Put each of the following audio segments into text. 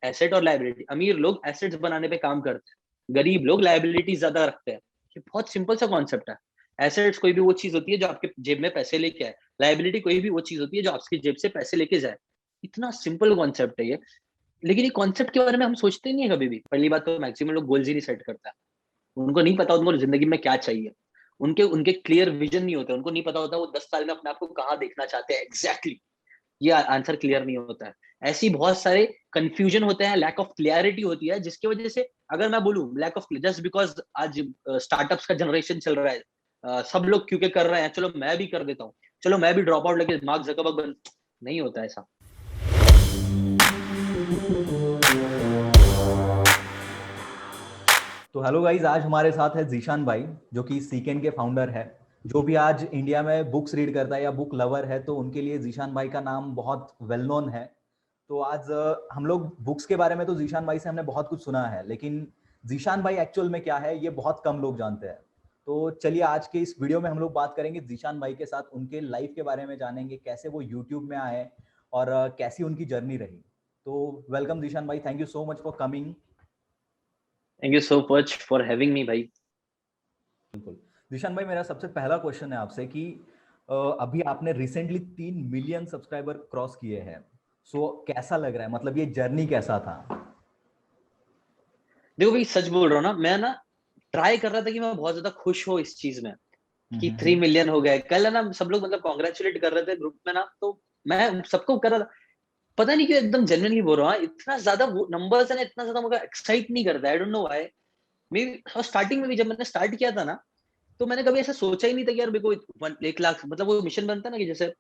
Asset और liability, अमीर लोग एसेट्स बनाने पे काम करते हैं, गरीब लोग लायबिलिटी ज्यादा रखते हैं। ये बहुत सिंपल सा कॉन्सेप्ट है। एसेट्स कोई भी वो चीज होती है जो आपके जेब में पैसे लेके आए, लायबिलिटी कोई भी वो चीज होती है जो आपकी जेब से पैसे लेके जाए। इतना सिंपल कॉन्सेप्ट है ये, लेकिन ये कॉन्सेप्ट के बारे में हम सोचते नहीं है कभी भी। पहली बात तो मैक्सिमम लोग गोल्स ही नहीं सेट करता है, उनको नहीं पता उनको जिंदगी में क्या चाहिए, उनके उनके क्लियर विजन नहीं होते, उनको नहीं पता होता वो 10 साल में अपने आप को कहाँ देखना चाहते हैं एग्जैक्टली। ये आंसर क्लियर नहीं होता है। ऐसी बहुत सारे कंफ्यूजन होते हैं, लैक ऑफ क्लियरिटी होती है, जिसकी वजह से अगर मैं बोलूं लैक ऑफ, जस्ट बिकॉज आज स्टार्टअप्स का जनरेशन चल रहा है, सब लोग क्योंकि कर रहे हैं, चलो मैं भी कर देता हूँ, चलो मैं भी ड्रॉप आउट लेके मार्क जकरबर्ग बन, नहीं होता ऐसा। तो हेलो गाइज, आज हमारे साथ है जीशान भाई, जो कि सीकेन के फाउंडर है। जो भी आज इंडिया में बुक्स रीड करता है या बुक लवर है, तो उनके लिए जीशान भाई का नाम बहुत वेल नोन है। तो आज हम लोग बुक्स के बारे में तो जीशान भाई से हमने बहुत कुछ सुना है, लेकिन जीशान भाई एक्चुअल में क्या है ये बहुत कम लोग जानते हैं। तो चलिए आज के इस वीडियो में हम लोग बात करेंगे जीशान भाई के साथ, उनके लाइफ के बारे में जानेंगे, कैसे वो यूट्यूब में आए और कैसी उनकी जर्नी रही। तो वेलकम जीशान भाई, thank you so much for coming. Thank you so much for having me भाई। बिल्कुल। जीशान भाई, मेरा सबसे पहला क्वेश्चन है आपसे कि अभी आपने रिसेंटली 3 मिलियन सब्सक्राइबर क्रॉस किए हैं। सो कैसा लग रहा है, मतलब ये जर्नी कैसा था? देखो भाई, सच बोल रहा हूँ ना, मैं ना ट्राई कर रहा था कि मैं बहुत ज्यादा खुश हो इस चीज में कि 3 मिलियन हो गए। कल है ना सब लोग मतलब कॉन्ग्रेचुलेट कर रहे थे ग्रुप में ना, तो मैं सबको कर रहा था। पता नहीं क्यों एकदम जेन्युइनली बोल रहा हूँ, इतना ज्यादा नंबर्स है ना, इतना ज्यादा मुझे एक्साइट नहीं करता, I don't know why. May starting में भी जब मैंने स्टार्ट किया था ना, तो मैंने कभी ऐसा सोचा ही नहीं था कि यार मेरे को 1 लाख, मतलब वो मिशन बनता है ना कि जैसे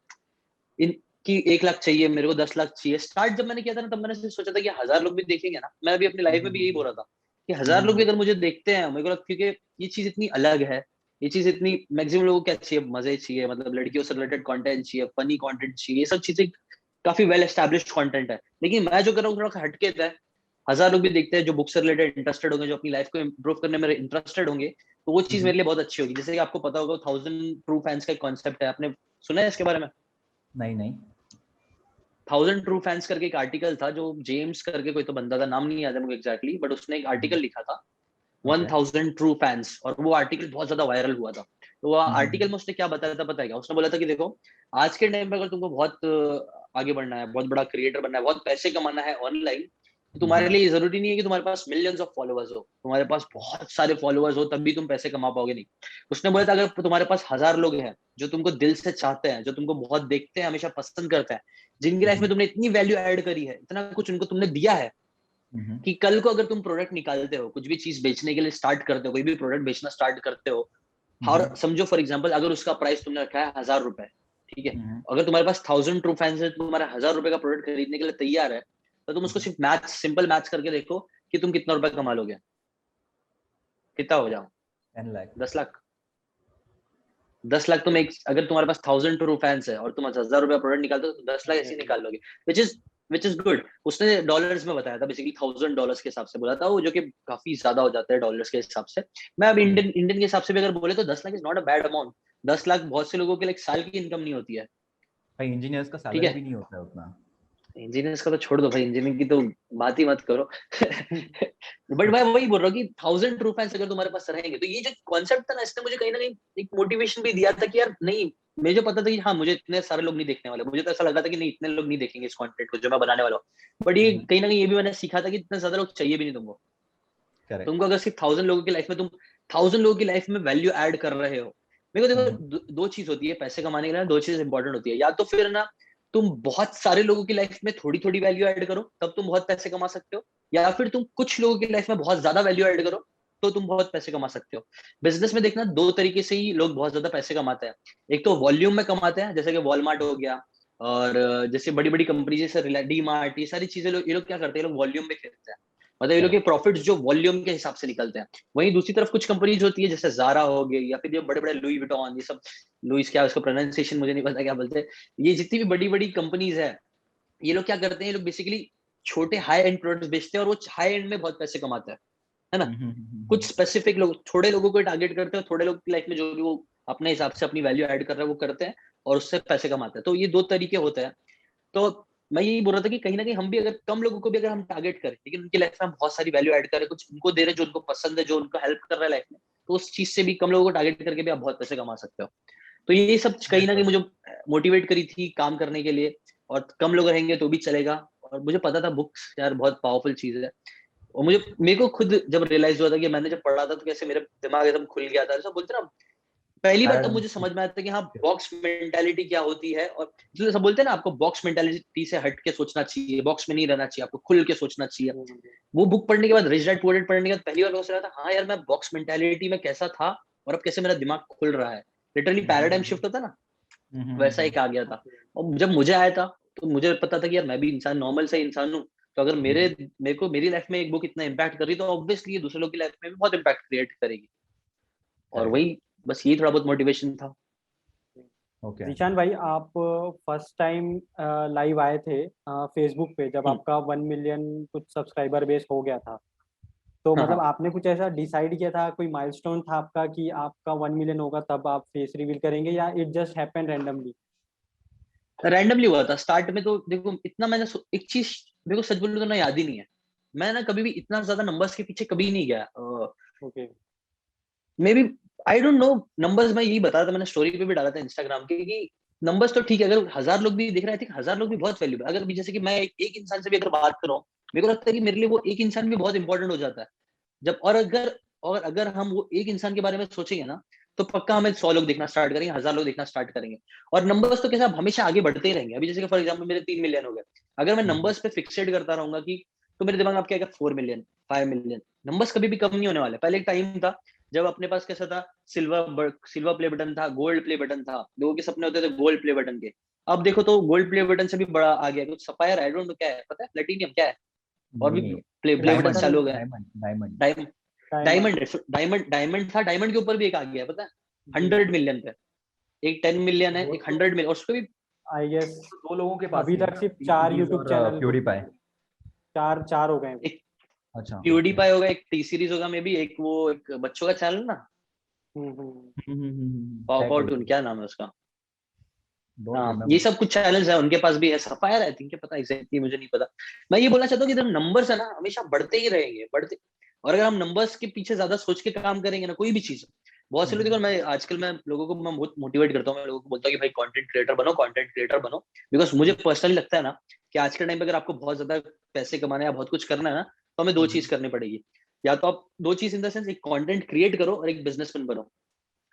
इन की 1 लाख चाहिए, मेरे को 10 लाख चाहिए। स्टार्ट जब मैंने किया था ना, तब मैंने सोचा था कि 1,000 लोग भी देखेंगे ना, मैं अभी अपनी लाइफ में भी यही बोल रहा था कि 1,000 लोग भी अगर मुझे देखते हैं, मेरे को लगता है कि ये चीज इतनी अलग है, ये चीज इतनी, मैक्सिमम लोगों को क्या चाहिए, मजे चाहिए, मतलब लड़कियों से रिलेटेड कंटेंट चाहिए, फनी कंटेंट चाहिए, ये सब चीजें काफी वेल एस्टेब्लिश्ड कंटेंट है। लेकिन मैं जो कर रहा हूँ थोड़ा हटके था। 1,000 लोग भी देखते हैं जो बुक से रिलेटेड इंटरेस्टेड होंगे, जो अपनी लाइफ को इंप्रूव करने में इंटरेस्टेड होंगे, तो वो चीज मेरे लिए बहुत अच्छी होगी। जैसे कि आपको पता होगा 1,000 ट्रू फैंस का कॉन्सेप्ट है, आपने सुना है इसके बारे में? नहीं नहीं। 1,000 ट्रू फैंस करके एक आर्टिकल था, जो जेम्स करके कोई तो बंदा था, नाम नहीं याद है मुझे एग्जैक्टली, बट उसने एक आर्टिकल लिखा था ओके। 1,000 ट्रू फैंस, और वो आर्टिकल बहुत ज्यादा वायरल हुआ था। तो वो आर्टिकल में उसने क्या बताया था पता है क्या? उसने बोला था कि देखो, आज के टाइम पे अगर तुमको बहुत आगे बढ़ना है, बहुत बड़ा क्रिएटर बनना है, बहुत पैसे कमाना है ऑनलाइन, तो तुम्हारे लिए जरूरी नहीं है कि तुम्हारे पास मिलियंस ऑफ फॉलोअर्स हो, तुम्हारे पास बहुत सारे फॉलोअर्स हो तभी तुम पैसे कमा पाओगे, नहीं। उसने बोला था अगर तुम्हारे पास 1,000 लोग हैं जो तुमको दिल से चाहते हैं, जो तुमको बहुत देखते हैं, हमेशा पसंद करते हैं, जिनकी लाइफ में तुमने इतनी वैल्यू ऐड करी है, इतना कुछ उनको तुमने दिया है, कि कल को अगर तुम प्रोडक्ट निकालते हो, कुछ भी चीज बेचने के लिए स्टार्ट करते हो, कोई भी प्रोडक्ट बेचना स्टार्ट करते हो, और समझो फॉर एग्जांपल अगर उसका प्राइस तुमने रखा है 1,000 रुपए, ठीक है, अगर तुम्हारे पास 1,000 ट्रू फैंस है, तुम्हारा 1,000 रुपए का प्रोडक्ट खरीदने के लिए तैयार है, तो तुम उसको सिर्फ मैथ, सिंपल मैथ्स करके देखो कि तुम कितना रुपए कमा लोगे, कितना हो जाओ? 10 लाख। 10 लाख। 10 लाख तुम एक, अगर तुम्हारे पास 1,000 ट्रू फैंस है और तुम 1,000 रुपया प्रोडक्ट निकालते हो, तो 10 लाख ऐसे निकाल लोगे, विच इज गुड। उसने डॉलर्स में बताया था, बेसिकली $1,000 के हिसाब से बोला था वो, जो कि काफी ज्यादा हो जाता है डॉलर्स के हिसाब से। मैं अब इंडियन के हिसाब से भी अगर बोले तो 10 lakh is not a bad amount. 10 lakh बहुत से लोगों के लिए 1 साल की इनकम नहीं होती है। भाई इंजीनियर्स का ठीक सैलरी भी है, नहीं होता है उतना। इंजीनियर्स का तो छोड़ दो भाई, इंजीनियरिंग की तो बात ही मत करो। बट मैं वही बोल रहा हूँ कि 1,000 ट्रू फैंस अगर तुम्हारे पास रहेंगे, तो ये जो कॉन्सेप्ट था ना, इसने मुझे कहीं ना कहीं एक मोटिवेशन भी दिया था कि यार नहीं, मुझे पता था कि हाँ मुझे इतने सारे लोग नहीं देखने वाले, मुझे तो ऐसा लगा था कि नहीं इतने लोग नहीं देखेंगे इस कंटेंट को जो मैं बनाने वाला हूँ। बट ये कहीं ना कहीं ये भी मैंने सीखा था कि इतने ज्यादा लोग चाहिए भी नहीं तुमको। करेक्ट। तुमको अगर सिर्फ 1,000 लोगों की लाइफ में तुम 1,000 लोगों की लाइफ में वैल्यू ऐड कर रहे हो, मेरे को देखो दो चीज होती है पैसे कमाने के लिए, दो चीज इंपॉर्टेंट होती है। या तो फिर ना तुम बहुत सारे लोगों की लाइफ में थोड़ी थोड़ी वैल्यू ऐड करो, तब तुम बहुत पैसे कमा सकते हो। या फिर तुम कुछ लोगों की लाइफ में बहुत ज्यादा वैल्यू ऐड करो, तो तुम बहुत पैसे कमा सकते हो। बिजनेस में देखना, दो तरीके से ही लोग बहुत ज्यादा पैसे कमाते हैं। एक तो वॉल्यूम में कमाते हैं, जैसे कि वॉलमार्ट हो गया, और जैसे बड़ी बड़ी कंपनी जैसे डी मार्ट, ये सारी चीजें ये लोग क्या करते हैं, ये लोग वॉल्यूम में खेलते हैं, मतलब ये लोग के करेक्ट। प्रॉफिट्स जो वॉल्यूम के हिसाब से निकलते हैं। वहीं दूसरी तरफ कुछ कंपनीज होती है जैसे जारा हो गई, या फिर ये बड़े बड़े लुई विटॉन, ये सब, लुइस क्या उसका प्रोनाउंसिएशन मुझे नहीं पता क्या बोलते हैं, ये जितनी भी बड़ी बड़ी कंपनीज है, ये लोग क्या करते हैं, ये लोग बेसिकली छोटे हाई एंड प्रोडक्ट्स बेचते हैं, और वो हाई एंड में बहुत पैसे कमाते हैं, है ना। कुछ स्पेसिफिक लोग, थोड़े लोगों को टारगेट करते हैं, थोड़े लोग की लाइफ में जो भी वो अपने हिसाब से अपनी वैल्यू ऐड कर रहे हैं वो करते हैं, और उससे पैसे कमाते हैं। तो ये दो तरीके होते हैं। तो मैं यही बोल रहा था कि कहीं ना कहीं हम भी अगर कम लोगों को भी अगर हम टारगेट करें, लेकिन उनकी लाइफ में हम बहुत सारी वैल्यू ऐड करें, कुछ उनको दे रहे जो उनको पसंद है, जो उनको हेल्प कर रहा है लाइफ में, तो उस चीज से भी कम लोगों को टारगेट करके भी आप बहुत पैसे कमा सकते हो। तो ये सब कहीं ना कहीं मुझे मोटिवेट करी थी काम करने के लिए। और कम लोग रहेंगे तो भी चलेगा। और मुझे पता था बुक्स यार बहुत पावरफुल चीज है। और मेरे को खुद जब रियलाइज हुआ था कि मैंने जब पढ़ा था तो कैसे मेरा दिमाग एकदम खुल गया था, ऐसा बोलते ना, पहली बार तब पैराडाइम मुझे समझ में आता है कि हाँ बॉक्स मेंटालिटी क्या होती है। और जो सब बोलते हैं ना, आपको बॉक्स मेंटालिटी से हट के सोचना चाहिए, बॉक्स में नहीं रहना चाहिए, आपको खुल के सोचना चाहिए। वो बुक पढ़ने के बाद, रिच डैड पुअर डैड पढ़ने के बाद पहली बार मैं सोच रहा था हाँ यार मैं बॉक्स मेंटालिटी में कैसा था और अब कैसे मेरा दिमाग खुल रहा है। लिटरली पैराडाइम शिफ्ट होता ना, वैसा एक आ गया था। और जब मुझे आया था तो मुझे पता था कि यार मैं भी इंसान, नॉर्मल से इंसान हूँ। तो अगर मेरे को मेरी लाइफ में एक बुक इतना इम्पैक्ट कर रही तो ऑब्वियसली दूसरे लोग की लाइफ में भी बहुत इम्पैक्ट क्रिएट करेगी। और वही बस ये थोड़ा बहुत मोटिवेशन था। ओके। जीशान भाई, आप फर्स्ट टाइम लाइव आए थे फेसबुक पे जब आपका 1 मिलियन कुछ सब्सक्राइबर बेस हो गया था। तो हाँ मतलब हाँ आपने कुछ ऐसा डिसाइड किया था, कोई माइलस्टोन था आपका कि आपका 1 मिलियन होगा तब आप फेस रिवील करेंगे, या it just happened randomly? Randomly हुआ था स्टार्ट में। तो देखो इतना मैंने एक चीज, देखो सच बोलूं तो ना याद ही नहीं है। मैं ना कभी भी इतना ज्यादा नंबर्स के पीछे कभी नहीं गया। Okay. May be, I don't know. Numbers मैं यही बता रहा था, मैंने स्टोरी पे भी डाला था इंस्टाग्राम के कि नंबर्स तो ठीक है, अगर 1000 लोग भी दिख रहे थे, 1000 लोग भी बहुत वैल्यूबल। अगर जैसे कि मैं एक इंसान से भी अगर बात कर रहा हूँ, मेरे को लगता है कि मेरे लिए वो एक इंसान भी बहुत इंपॉर्टेंट हो जाता है। जब और अगर हम वो एक इंसान के बारे में सोचेंगे ना, तो पक्का हमें 100 लोग देखना स्टार्ट करेंगे, 1000 लोग देखना स्टार्ट करेंगे। और नंबर्स तो कैसे, आप हमेशा आगे बढ़ते ही रहेंगे। अभी जैसे कि फॉर एग्जांपल मेरे 3 मिलियन हो गए, अगर मैं नंबर्स पे फिक्सेड करता रहूंगा कि, तो मेरे दिमाग में आपके आएगा 4 मिलियन, 5 मिलियन। नंबर्स कभी भी कम नहीं होने वाले। पहले एक टाइम था जब अपने पास कैसा था, सिल्वर प्ले बटन था, गोल्ड प्ले बटन था, लोगों के सपने होते थे गोल्ड प्ले बटन के। अब देखो तो गोल्ड प्ले बटन से भी बड़ा आ गया कुछ, सफायर, आई डोंट नो क्या है, पता है प्लेटिनियम क्या है, और भी नहीं, प्ले बटन डायमंड चालू हो गए। Diamond diamond diamond diamond. Diamond diamond था, डायमंड के ऊपर भी एक आ गया है, पता है, 100 मिलियन पे। एक 10 मिलियन है, वो एक तो 100 मिलियन, और उसको भी आई गेस दो लोगों के पास अभी ही है तक ना, सिर्फ टी 4 सीरीज यूट्यूब और चैनल, प्यूडीफाई। चार चार हो गए हैं। एक अच्छा, ओके। प्यूडीफाई होगा, एक टी सीरीज होगा, मे बी एक वो एक बच्चों का चैनल ना, है कोई पावरटून तो, क्या नाम है उसका। डोंट हाँ ये रिमेम्बर। सब कुछ चैनल्स है, उनके पास भी है। सफायर आई थिंक, पता एग्जैक्टली मुझे नहीं पता। मैं ये बोलना चाहता हूँ कि जब नंबर्स है ना, हमेशा बढ़ते ही रहेंगे, बढ़ते। और अगर हम नंबर्स के पीछे ज्यादा सोच के काम करेंगे ना, कोई भी चीज, बहुत से लोग देखो, मैं आजकल मैं लोगों को मैं बहुत मोटिवेट करता हूँ। मैं लोगों को बोलता हूँ कि भाई कंटेंट क्रिएटर बनो, कंटेंट क्रिएटर बनो। बिकॉज मुझे पर्सनली लगता है ना कि आज के टाइम पे अगर आपको बहुत ज्यादा पैसे कमाने या बहुत कुछ करना है ना, तो हमें दो चीज करनी पड़ेगी। या तो आप दो चीज इन द सेंस, एक कंटेंट क्रिएट करो और एक बिजनेसमैन बनो।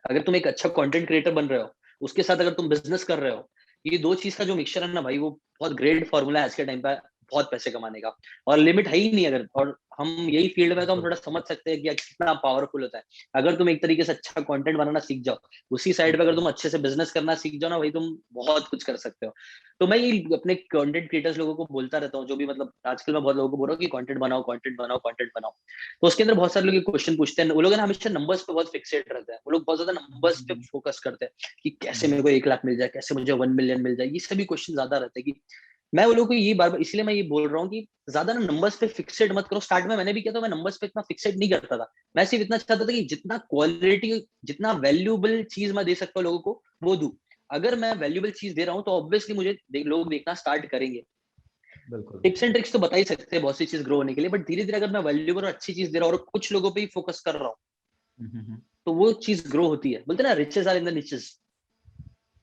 अगर तुम एक अच्छा कंटेंट क्रिएटर बन रहे हो, उसके साथ अगर तुम बिजनेस कर रहे हो, ये दो चीज का जो मिक्सचर है ना भाई, वो बहुत ग्रेट फॉर्मूला है आज के टाइम पे बहुत पैसे कमाने का। और लिमिट है ही नहीं अगर। और हम यही फील्ड में तो हम थोड़ा समझ सकते हैं कि कितना पावरफुल होता है। अगर तुम एक तरीके से अच्छा कंटेंट बनाना सीख जाओ, उसी साइड पे अगर तुम अच्छे से बिजनेस करना सीख जाओ ना भाई, तुम बहुत कुछ कर सकते हो। तो मैं ये अपने कंटेंट क्रिएटर्स लोगों को बोलता रहता हूँ, जो भी मतलब आजकल मैं बहुत लोगों को बोल रहा हूँ कि कंटेंट बनाओ, कंटेंट बनाओ, कंटेंट बनाओ। तो उसके अंदर बहुत सारे लोग क्वेश्चन पूछते हैं, वो लोग ना हमेशा नंबर्स पे बहुत फिक्सेट रहते हैं। वो लोग बहुत ज्यादा नंबर्स पे फोकस करते हैं कि कैसे मेरे को 1 लाख मिल जाए, कैसे मुझे 1 मिलियन मिल जाए। ये सभी क्वेश्चन ज्यादा रहते हैं कि मैं वो लोग को ये बार बार, इसलिए मैं ये बोल रहा हूँ कि ज्यादा ना नंबर्स पे फिक्सेट मत करो। स्टार्ट में मैंने भी किया था, मैं नंबर्स पे इतना फिक्सेट नहीं करता था। मैं सिर्फ इतना चाहता था कि जितना क्वालिटी, जितना वैल्यूएबल चीज मैं दे सकता हूँ लोगों को, वो दूं। अगर मैं वैल्यूएबल चीज दे रहा हूँ तो ऑब्वियसली मुझे लोग देखना स्टार्ट करेंगे। बिल्कुल। टिप्स एंड ट्रिक्स तो बता ही सकते हैं बहुत सी चीज ग्रो होने के लिए, बट धीरे धीरे अगर मैं वैल्यूएबल और अच्छी चीज दे रहा हूँ और कुछ लोगों पे ही फोकस कर रहा हूँ, तो वो चीज ग्रो होती है। बोलते ना, riches are in the niches.